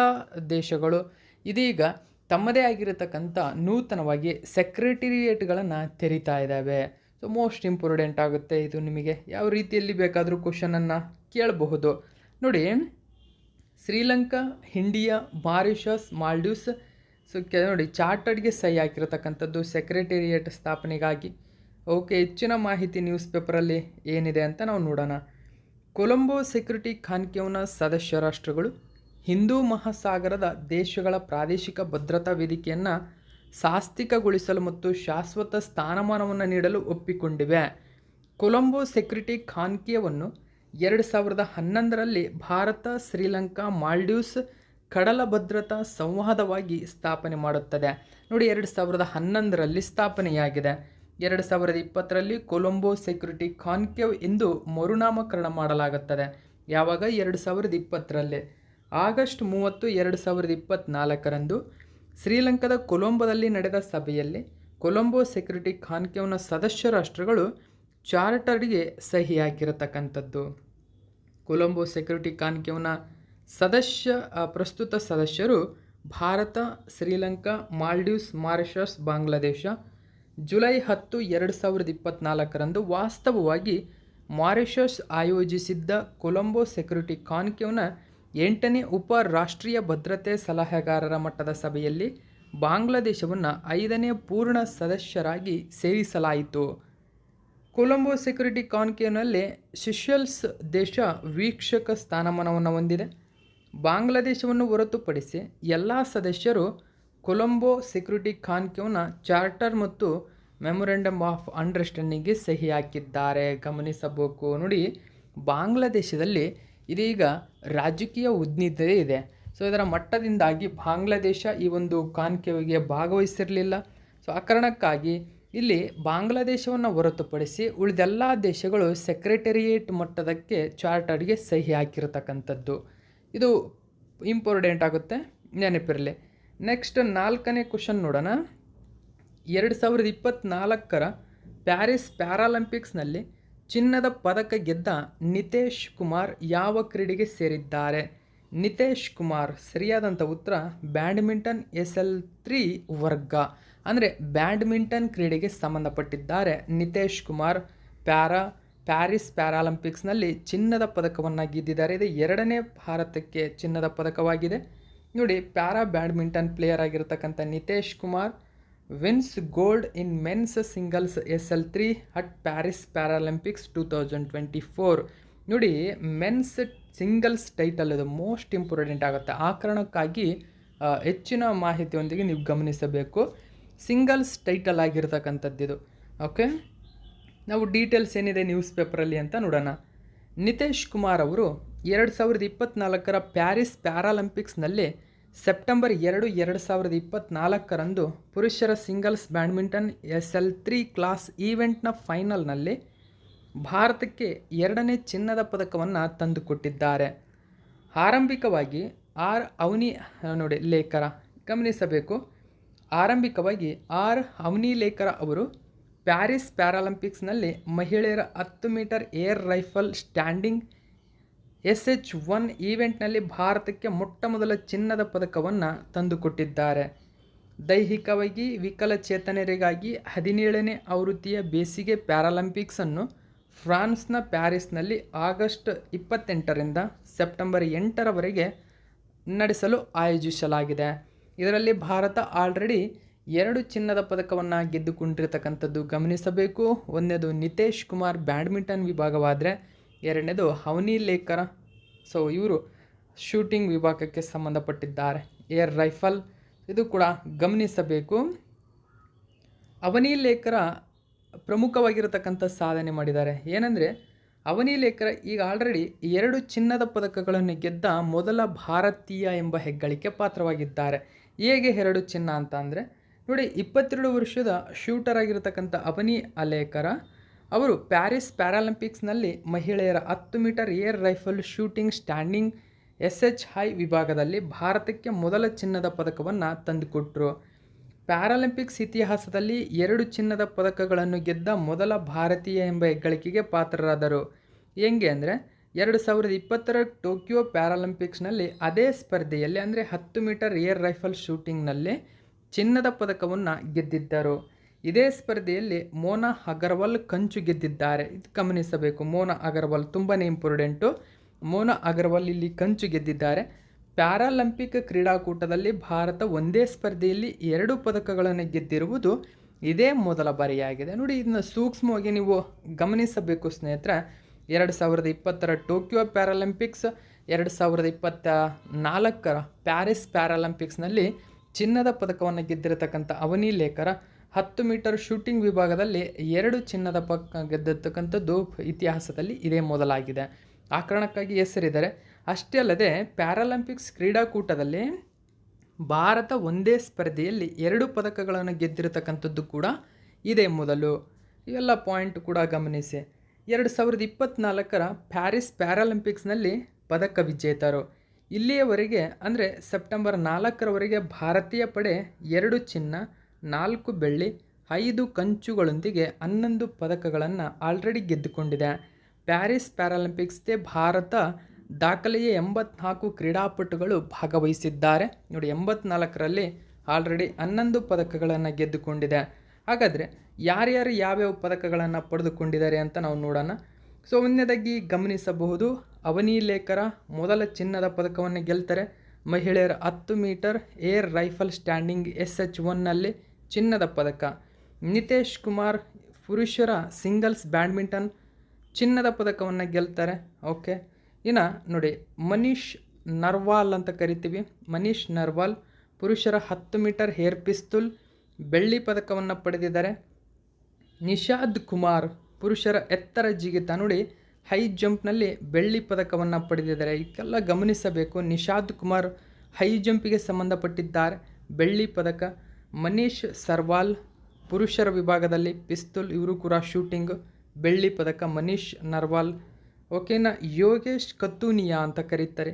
ದೇಶಗಳು ಇದೀಗ ತಮ್ಮದೇ ಆಗಿರತಕ್ಕಂಥ ನೂತನವಾಗಿ ಸೆಕ್ರೆಟರಿಯೇಟ್ಗಳನ್ನು ತೆರಿತಾ ಇದ್ದಾವೆ. ಸೊ ಮೋಸ್ಟ್ ಇಂಪಾರ್ಟೆಂಟ್ ಆಗುತ್ತೆ. ಇದು ನಿಮಗೆ ಯಾವ ರೀತಿಯಲ್ಲಿ ಬೇಕಾದರೂ ಕ್ವಶನನ್ನು ಕೇಳಬಹುದು. ನೋಡಿ, Sri Lanka, India, Mauritius, Maldives. So ನೋಡಿ, ಚಾರ್ಟರ್ಡ್ಗೆ ಸಹಿ ಹಾಕಿರತಕ್ಕಂಥದ್ದು ಸೆಕ್ರೆಟರಿಯೇಟ್ ಸ್ಥಾಪನೆಗಾಗಿ. ಓಕೆ, ಹೆಚ್ಚಿನ ಮಾಹಿತಿ ನ್ಯೂಸ್ ಪೇಪರಲ್ಲಿ ಏನಿದೆ ಅಂತ ನಾವು ನೋಡೋಣ. ಕೊಲಂಬೋ ಸೆಕ್ಯೂರಿಟಿ ಕಾನ್ಕ್ಲೇವ್ನ ಸದಸ್ಯ ರಾಷ್ಟ್ರಗಳು ಹಿಂದೂ ಮಹಾಸಾಗರದ ದೇಶಗಳ ಪ್ರಾದೇಶಿಕ ಭದ್ರತಾ ವೇದಿಕೆಯನ್ನು ಸಾಸ್ತಿಕಗೊಳಿಸಲು ಮತ್ತು ಶಾಶ್ವತ ಸ್ಥಾನಮಾನವನ್ನು ನೀಡಲು ಒಪ್ಪಿಕೊಂಡಿವೆ. ಕೊಲಂಬೋ ಸೆಕ್ಯೂರಿಟಿ ಕಾನ್ಕ್ಲೇವನ್ನು 2011ರಲ್ಲಿ ಭಾರತ, ಶ್ರೀಲಂಕಾ, ಮಾಲ್ಡೀವ್ಸ್ ಕಡಲ ಭದ್ರತಾ ಸಂವಾದವಾಗಿ ಸ್ಥಾಪನೆ ಮಾಡುತ್ತದೆ. ನೋಡಿ, 2011ರಲ್ಲಿ ಸ್ಥಾಪನೆಯಾಗಿದೆ. 2020ರಲ್ಲಿ ಕೊಲಂಬೋ ಸೆಕ್ಯೂರಿಟಿ ಕಾನ್ಕ್ಲೇವ್ ಎಂದು ಮರುನಾಮಕರಣ ಮಾಡಲಾಗುತ್ತದೆ. ಯಾವಾಗ? 2020ರಲ್ಲಿ ಆಗಸ್ಟ್ 30, 2024ರಂದು ಶ್ರೀಲಂಕಾದ ಕೊಲಂಬೋದಲ್ಲಿ ನಡೆದ ಸಭೆಯಲ್ಲಿ ಕೊಲಂಬೋ ಸೆಕ್ಯೂರಿಟಿ ಕಾನ್ಕ್ಲೇವ್ನ ಸದಸ್ಯ ರಾಷ್ಟ್ರಗಳು ಚಾರ್ಟರ್ಗೆ ಸಹಿ ಹಾಕಿರತಕ್ಕಂಥದ್ದು. ಕೊಲಂಬೋ ಸೆಕ್ಯೂರಿಟಿ ಕಾನ್ಕ್ಲೇವ್ನ ಪ್ರಸ್ತುತ ಸದಸ್ಯರು ಭಾರತ, ಶ್ರೀಲಂಕಾ, ಮಾಲ್ಡೀವ್ಸ್, ಮಾರಿಷಸ್, ಬಾಂಗ್ಲಾದೇಶ. ಜುಲೈ 10, 2024ರಂದು ವಾಸ್ತವವಾಗಿ ಮಾರಿಷಸ್ ಆಯೋಜಿಸಿದ್ದ ಕೊಲಂಬೋ ಸೆಕ್ಯೂರಿಟಿ ಕಾನ್ಕ್ಲೇವ್ನ 8ನೇ ರಾಷ್ಟ್ರೀಯ ಭದ್ರತೆ ಸಲಹೆಗಾರರ ಮಟ್ಟದ ಸಭೆಯಲ್ಲಿ ಬಾಂಗ್ಲಾದೇಶವನ್ನು 5ನೇ ಪೂರ್ಣ ಸದಸ್ಯರಾಗಿ ಸೇರಿಸಲಾಯಿತು. ಕೊಲಂಬೋ ಸೆಕ್ಯೂರಿಟಿ ಕಾನ್ಕ್ಲೇವ್ನಲ್ಲಿ ಸಿಷೆಲ್ಸ್ ದೇಶ ವೀಕ್ಷಕ ಸ್ಥಾನಮಾನವನ್ನು ಹೊಂದಿದೆ. ಬಾಂಗ್ಲಾದೇಶವನ್ನು ಹೊರತುಪಡಿಸಿ ಎಲ್ಲ ಸದಸ್ಯರು ಕೊಲಂಬೋ ಸೆಕ್ಯೂರಿಟಿ ಕಾನ್ಕ್ಲೇವ್ನ ಚಾರ್ಟರ್ ಮತ್ತು ಮೆಮೊರೆಂಡಮ್ ಆಫ್ ಅಂಡರ್ಸ್ಟ್ಯಾಂಡಿಂಗ್ಗೆ ಸಹಿ ಹಾಕಿದ್ದಾರೆ. ಗಮನಿಸಬೇಕು. ನೋಡಿ, ಬಾಂಗ್ಲಾದೇಶದಲ್ಲಿ ಇದೀಗ ರಾಜಕೀಯ ಉದ್ವಿಗ್ನತೆ ಇದೆ. ಸೊ ಇದರ ಮಟ್ಟದಿಂದಾಗಿ ಬಾಂಗ್ಲಾದೇಶ ಈ ಒಂದು ಕಾನ್ಕ್ಲೇವ್ಗೆ ಭಾಗವಹಿಸಿರಲಿಲ್ಲ. ಸೊ ಆ ಕಾರಣಕ್ಕಾಗಿ ಇಲ್ಲಿ ಬಾಂಗ್ಲಾದೇಶವನ್ನು ಹೊರತುಪಡಿಸಿ ಉಳಿದೆಲ್ಲ ದೇಶಗಳು ಸೆಕ್ರೆಟರಿಯೇಟ್ ಮಟ್ಟದಕ್ಕೆ ಚಾರ್ಟರ್ಗೆ ಸಹಿ ಹಾಕಿರತಕ್ಕಂಥದ್ದು. ಇದು ಇಂಪಾರ್ಟೆಂಟ್ ಆಗುತ್ತೆ, ನೆನಪಿರಲಿ. ನೆಕ್ಸ್ಟ್ 4ನೇ ಕ್ವಶನ್ ನೋಡೋಣ. 2024 ಪ್ಯಾರಿಸ್ ಪ್ಯಾರಾಲಿಂಪಿಕ್ಸ್ನಲ್ಲಿ ಚಿನ್ನದ ಪದಕ ಗೆದ್ದ ನಿತೇಶ್ ಕುಮಾರ್ ಯಾವ ಕ್ರೀಡೆಗೆ ಸೇರಿದ್ದಾರೆ? ನಿತೇಶ್ ಕುಮಾರ್ ಸರಿಯಾದಂಥ ಉತ್ತರ ಬ್ಯಾಡ್ಮಿಂಟನ್ SL3 ವರ್ಗ, ಅಂದರೆ ಬ್ಯಾಡ್ಮಿಂಟನ್ ಕ್ರೀಡೆಗೆ ಸಂಬಂಧಪಟ್ಟಿದ್ದಾರೆ. ನಿತೇಶ್ ಕುಮಾರ್ ಪ್ಯಾರಿಸ್ ಪ್ಯಾರಾಲಿಂಪಿಕ್ಸ್ನಲ್ಲಿ ಚಿನ್ನದ ಪದಕವನ್ನು ಗೆದ್ದಿದ್ದಾರೆ. ಇದು 2ನೇ ಭಾರತಕ್ಕೆ ಚಿನ್ನದ ಪದಕವಾಗಿದೆ. ನೋಡಿ, ಬ್ಯಾಡ್ಮಿಂಟನ್ ಪ್ಲೇಯರ್ ಆಗಿರತಕ್ಕಂಥ Nitesh Kumar wins gold in men's singles SL3 at Paris Paralympics 2024. ನೋಡಿ, ಮೆನ್ಸ್ ಸಿಂಗಲ್ಸ್ ಟೈಟಲ್ ಇದು ಮೋಸ್ಟ್ ಇಂಪಾರ್ಟೆಂಟ್ ಆಗುತ್ತೆ. ಆ ಕಾರಣಕ್ಕಾಗಿ ಹೆಚ್ಚಿನ ಮಾಹಿತಿಯೊಂದಿಗೆ ನೀವು ಗಮನಿಸಬೇಕು. ಸಿಂಗಲ್ಸ್ ಟೈಟಲ್ ಆಗಿರ್ತಕ್ಕಂಥದ್ದಿದು. ಓಕೆ, ನಾವು ಡೀಟೇಲ್ಸ್ ಏನಿದೆ ನ್ಯೂಸ್ ಪೇಪರಲ್ಲಿ ಅಂತ ನೋಡೋಣ. ನಿತೇಶ್ ಕುಮಾರ್ ಅವರು 2024 ಪ್ಯಾರಿಸ್ ಪ್ಯಾರಾಲಿಂಪಿಕ್ಸ್ನಲ್ಲಿ ಸೆಪ್ಟೆಂಬರ್ 2, 2024ರಂದು ಪುರುಷರ ಸಿಂಗಲ್ಸ್ ಬ್ಯಾಡ್ಮಿಂಟನ್ SL3 ಕ್ಲಾಸ್ ಈವೆಂಟ್ನ ಫೈನಲ್ನಲ್ಲಿ ಭಾರತಕ್ಕೆ 2ನೇ ಚಿನ್ನದ ಪದಕವನ್ನು ತಂದುಕೊಟ್ಟಿದ್ದಾರೆ. ಆರಂಭಿಕವಾಗಿ ಅವನಿ ಲೇಖರ ಗಮನಿಸಬೇಕು. ಅವನಿ ಲೇಖರ ಅವರು ಪ್ಯಾರಿಸ್ ಪ್ಯಾರಾಲಿಂಪಿಕ್ಸ್ನಲ್ಲಿ ಮಹಿಳೆಯರ 10 metre air rifle standing SH1 ಈವೆಂಟ್ನಲ್ಲಿ ಭಾರತಕ್ಕೆ ಮೊಟ್ಟ ಮೊದಲ ಚಿನ್ನದ ಪದಕವನ್ನು ತಂದುಕೊಟ್ಟಿದ್ದಾರೆ. ದೈಹಿಕವಾಗಿ ವಿಕಲಚೇತನರಿಗಾಗಿ 17ನೇ ಆವೃತ್ತಿಯ ಬೇಸಿಗೆ ಪ್ಯಾರಾಲಿಂಪಿಕ್ಸನ್ನು ಫ್ರಾನ್ಸ್ನ ಪ್ಯಾರಿಸ್ನಲ್ಲಿ ಆಗಸ್ಟ್ 28ರಿಂದ ಸೆಪ್ಟೆಂಬರ್ 8ರವರೆಗೆ ನಡೆಸಲು ಆಯೋಜಿಸಲಾಗಿದೆ. ಇದರಲ್ಲಿ ಭಾರತ ಆಲ್ರೆಡಿ 2 ಚಿನ್ನದ ಪದಕವನ್ನು ಗೆದ್ದುಕೊಂಡಿರ್ತಕ್ಕಂಥದ್ದು ಗಮನಿಸಬೇಕು. ಒಂದನೇದು ನಿತೇಶ್ ಕುಮಾರ್ ಬ್ಯಾಡ್ಮಿಂಟನ್ ವಿಭಾಗವಾದರೆ, ಎರಡನೇದು ಅವನಿ ಲೇಕರ್. ಸೊ ಇವರು ಶೂಟಿಂಗ್ ವಿಭಾಗಕ್ಕೆ ಸಂಬಂಧಪಟ್ಟಿದ್ದಾರೆ. ಏರ್ ರೈಫಲ್ ಇದು ಕೂಡ ಗಮನಿಸಬೇಕು. ಅವನಿ ಲೇಕರ ಪ್ರಮುಖವಾಗಿರತಕ್ಕಂಥ ಸಾಧನೆ ಮಾಡಿದ್ದಾರೆ. ಏನಂದರೆ ಅವನಿ ಲೇಕರ್ ಈಗ ಆಲ್ರೆಡಿ 2 ಚಿನ್ನದ ಪದಕಗಳನ್ನು ಗೆದ್ದ ಮೊದಲ ಭಾರತೀಯ ಎಂಬ ಹೆಗ್ಗಳಿಕೆ ಪಾತ್ರವಾಗಿದ್ದಾರೆ. ಹೇಗೆ 2 ಚಿನ್ನ ಅಂತ ಅಂದರೆ ನೋಡಿ, 22 ವರ್ಷದ ಶೂಟರ್ ಆಗಿರತಕ್ಕಂಥ ಅವನಿ ಲೇಕರ ಅವರು ಪ್ಯಾರಿಸ್ ಪ್ಯಾರಾಲಿಂಪಿಕ್ಸ್ನಲ್ಲಿ ಮಹಿಳೆಯರ 10 metre air rifle shooting standing SHI ವಿಭಾಗದಲ್ಲಿ ಭಾರತಕ್ಕೆ ಮೊದಲ ಚಿನ್ನದ ಪದಕವನ್ನು ತಂದುಕೊಟ್ಟರು. ಪ್ಯಾರಾಲಿಂಪಿಕ್ಸ್ ಇತಿಹಾಸದಲ್ಲಿ 2 ಚಿನ್ನದ ಪದಕಗಳನ್ನು ಗೆದ್ದ ಮೊದಲ ಭಾರತೀಯ ಎಂಬ ಹೆಗ್ಗಳಿಕೆಗೆ ಪಾತ್ರರಾದರು. ಹೆಂಗೆ ಅಂದರೆ 2020ರ ಟೋಕಿಯೋ ಪ್ಯಾರಾಲಿಂಪಿಕ್ಸ್ನಲ್ಲಿ ಅದೇ ಸ್ಪರ್ಧೆಯಲ್ಲಿ ಅಂದರೆ 10 ಮೀಟರ್ ಏರ್ ರೈಫಲ್ ಶೂಟಿಂಗ್ನಲ್ಲಿ ಚಿನ್ನದ ಪದಕವನ್ನು ಗೆದ್ದಿದ್ದರು. ಇದೇ ಸ್ಪರ್ಧೆಯಲ್ಲಿ ಮೋನಾ ಅಗರ್ವಾಲ್ ಕಂಚು ಗೆದ್ದಿದ್ದಾರೆ. ಇದು ಗಮನಿಸಬೇಕು. ಮೋನಾ ಅಗರ್ವಾಲ್ ತುಂಬಾ ಇಂಪಾರ್ಟೆಂಟು. ಮೋನಾ ಅಗರ್ವಾಲ್ ಇಲ್ಲಿ ಕಂಚು ಗೆದ್ದಿದ್ದಾರೆ. ಪ್ಯಾರಾಲಿಂಪಿಕ್ ಕ್ರೀಡಾಕೂಟದಲ್ಲಿ ಭಾರತ ಒಂದೇ ಸ್ಪರ್ಧೆಯಲ್ಲಿ 2 ಪದಕಗಳನ್ನು ಗೆದ್ದಿರುವುದು ಇದೇ ಮೊದಲ ಬಾರಿಯಾಗಿದೆ. ನೋಡಿ, ಇದನ್ನು ಸೂಕ್ಷ್ಮವಾಗಿ ನೀವು ಗಮನಿಸಬೇಕು ಸ್ನೇಹಿತರೆ. 2020ರ ಟೋಕಿಯೋ ಪ್ಯಾರಾಲಿಂಪಿಕ್ಸ್, 2024ರ ಪ್ಯಾರಿಸ್ ಪ್ಯಾರಾಲಿಂಪಿಕ್ಸ್ನಲ್ಲಿ ಚಿನ್ನದ ಪದಕವನ್ನು ಗೆದ್ದಿರತಕ್ಕಂಥ ಅವನಿ ಲೇಕರ 10 ಮೀಟರ್ ಶೂಟಿಂಗ್ ವಿಭಾಗದಲ್ಲಿ 2 ಚಿನ್ನದ ಪದಕ ಗೆದ್ದಿರ್ತಕ್ಕಂಥದ್ದು ಇತಿಹಾಸದಲ್ಲಿ ಇದೇ ಮೊದಲಾಗಿದೆ. ಆ ಕಾರಣಕ್ಕಾಗಿ ಹೆಸರಿದ್ದಾರೆ. ಅಷ್ಟೇ ಅಲ್ಲದೆ ಪ್ಯಾರಾಲಿಂಪಿಕ್ಸ್ ಕ್ರೀಡಾಕೂಟದಲ್ಲಿ ಭಾರತ ಒಂದೇ ಸ್ಪರ್ಧೆಯಲ್ಲಿ 2 ಪದಕಗಳನ್ನು ಗೆದ್ದಿರತಕ್ಕಂಥದ್ದು ಕೂಡ ಇದೇ ಮೊದಲು. ಇವೆಲ್ಲ ಪಾಯಿಂಟ್ ಕೂಡ ಗಮನಿಸಿ. 2024ರ ಪ್ಯಾರಿಸ್ ಪ್ಯಾರಾಲಿಂಪಿಕ್ಸ್ನಲ್ಲಿ ಪದಕ ವಿಜೇತರು. ಇಲ್ಲಿಯವರೆಗೆ ಅಂದರೆ ಸೆಪ್ಟೆಂಬರ್ 4ರವರೆಗೆ ಭಾರತೀಯ ಪಡೆ 2 ಚಿನ್ನ, 4 ಬೆಳ್ಳಿ, 5 ಕಂಚುಗಳೊಂದಿಗೆ 11 ಪದಕಗಳನ್ನು ಆಲ್ರೆಡಿ ಗೆದ್ದುಕೊಂಡಿದೆ. ಪ್ಯಾರಿಸ್ ಪ್ಯಾರಾಲಿಂಪಿಕ್ಸ್ಗೆ ಭಾರತ ದಾಖಲೆಯ 84 ಕ್ರೀಡಾಪಟುಗಳು ಭಾಗವಹಿಸಿದ್ದಾರೆ. ನೋಡಿ, 84ರಲ್ಲಿ ಆಲ್ರೆಡಿ 11 ಪದಕಗಳನ್ನು ಗೆದ್ದುಕೊಂಡಿದೆ. ಹಾಗಾದರೆ ಯಾರ್ಯಾರು ಯಾವ್ಯಾವ ಪದಕಗಳನ್ನು ಪಡೆದುಕೊಂಡಿದ್ದಾರೆ ಅಂತ ನಾವು ನೋಡೋಣ. ಸೊ ಒಂದನೇದಾಗಿ ಗಮನಿಸಬಹುದು, ಅವನಿ ಲೇಕರ ಮೊದಲ ಚಿನ್ನದ ಪದಕವನ್ನು ಗೆಲ್ತಾರೆ. ಮಹಿಳೆಯರ 10 ಮೀಟರ್ ಏರ್ ರೈಫಲ್ ಸ್ಟ್ಯಾಂಡಿಂಗ್ SH1ನಲ್ಲಿ ಚಿನ್ನದ ಪದಕ. ನಿತೇಶ್ ಕುಮಾರ್ ಪುರುಷರ ಸಿಂಗಲ್ಸ್ ಬ್ಯಾಡ್ಮಿಂಟನ್ ಚಿನ್ನದ ಪದಕವನ್ನು ಗೆಲ್ತಾರೆ. ಓಕೆ, ಇನ್ನು ನೋಡಿ, ಮನೀಶ್ ನರ್ವಾಲ್ ಅಂತ ಕರಿತೀವಿ. ಮನೀಶ್ ನರ್ವಾಲ್ ಪುರುಷರ 10 ಮೀಟರ್ ಏರ್ ಪಿಸ್ತೂಲ್ ಬೆಳ್ಳಿ ಪದಕವನ್ನು ಪಡೆದಿದ್ದಾರೆ. ನಿಷಾದ್ ಕುಮಾರ್ ಪುರುಷರ ಎತ್ತರ ಜಿಗಿತ ನೋಡಿ ಹೈ ಜಂಪ್ನಲ್ಲಿ ಬೆಳ್ಳಿ ಪದಕವನ್ನು ಪಡೆದಿದ್ದಾರೆ. ಇದಕ್ಕೆಲ್ಲ ಗಮನಿಸಬೇಕು. ನಿಷಾದ್ ಕುಮಾರ್ ಹೈ ಜಂಪಿಗೆ ಸಂಬಂಧಪಟ್ಟಿದ್ದಾರೆ, ಬೆಳ್ಳಿ ಪದಕ. ಮನೀಶ್ ಸರ್ವಾಲ್ ಪುರುಷರ ವಿಭಾಗದಲ್ಲಿ ಪಿಸ್ತೂಲ್, ಇವರು ಕೂಡ ಶೂಟಿಂಗ್, ಬೆಳ್ಳಿ ಪದಕ. ಮನೀಶ್ ನರ್ವಾಲ್. ಓಕೆನಾ. ಯೋಗೇಶ್ ಕತ್ತೂನಿಯಾ ಅಂತ ಕರೀತಾರೆ.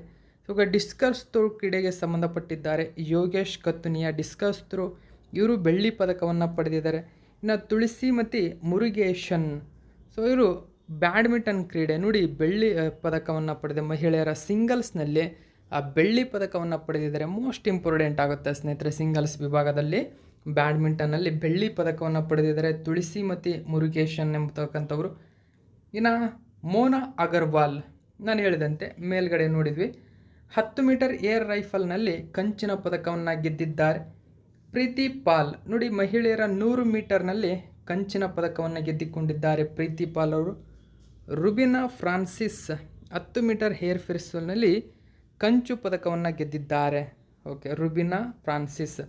ಇವಾಗ ಡಿಸ್ಕಸ್ ಥ್ರೋ ಕ್ರೀಡೆಗೆ ಸಂಬಂಧಪಟ್ಟಿದ್ದಾರೆ. ಯೋಗೇಶ್ ಕತ್ತೂನಿಯಾ ಡಿಸ್ಕಸ್ ಥ್ರೋ, ಇವರು ಬೆಳ್ಳಿ ಪದಕವನ್ನು ಪಡೆದಿದ್ದಾರೆ. ಇನ್ನು ತುಳಸಿಮತಿ ಮುರುಗೇಶನ್, ಸೊ ಇವರು ಬ್ಯಾಡ್ಮಿಂಟನ್ ಕ್ರೀಡೆ ನೋಡಿ ಬೆಳ್ಳಿ ಪದಕವನ್ನು ಪಡೆದ ಮಹಿಳೆಯರ ಸಿಂಗಲ್ಸ್ನಲ್ಲಿ ಆ ಬೆಳ್ಳಿ ಪದಕವನ್ನು ಪಡೆದಿದ್ದಾರೆ. ಮೋಸ್ಟ್ ಇಂಪಾರ್ಟೆಂಟ್ ಆಗುತ್ತೆ ಸ್ನೇಹಿತರೆ. ಸಿಂಗಲ್ಸ್ ವಿಭಾಗದಲ್ಲಿ ಬ್ಯಾಡ್ಮಿಂಟನ್ನಲ್ಲಿ ಬೆಳ್ಳಿ ಪದಕವನ್ನು ಪಡೆದಿದ್ದಾರೆ ತುಳಸಿಮತಿ ಮುರುಗೇಶನ್ ಎಂಬತಕ್ಕಂಥವರು. ಇನ್ನು ಮೋನಾ ಅಗರ್ವಾಲ್, ನಾನು ಹೇಳಿದಂತೆ ಮೇಲ್ಗಡೆ ನೋಡಿದ್ವಿ, 10 ಮೀಟರ್ ಏರ್ ರೈಫಲ್ನಲ್ಲಿ ಕಂಚಿನ ಪದಕವನ್ನು ಗೆದ್ದಿದ್ದಾರೆ. ಪ್ರೀತಿ ಪಾಲ್ ನೋಡಿ ಮಹಿಳೆಯರ 100 ಮೀಟರ್ನಲ್ಲಿ ಕಂಚಿನ ಪದಕವನ್ನು ಗೆದ್ದಿಕೊಂಡಿದ್ದಾರೆ ಪ್ರೀತಿ ಪಾಲ್ ಅವರು. ರುಬಿನಾ ಫ್ರಾನ್ಸಿಸ್ 10 ಮೀಟರ್ ಏರ್ ಪಿಸ್ತೂಲ್ನಲ್ಲಿ ಕಂಚು ಪದಕವನ್ನು ಗೆದ್ದಿದ್ದಾರೆ. Okay, Rubina Francis.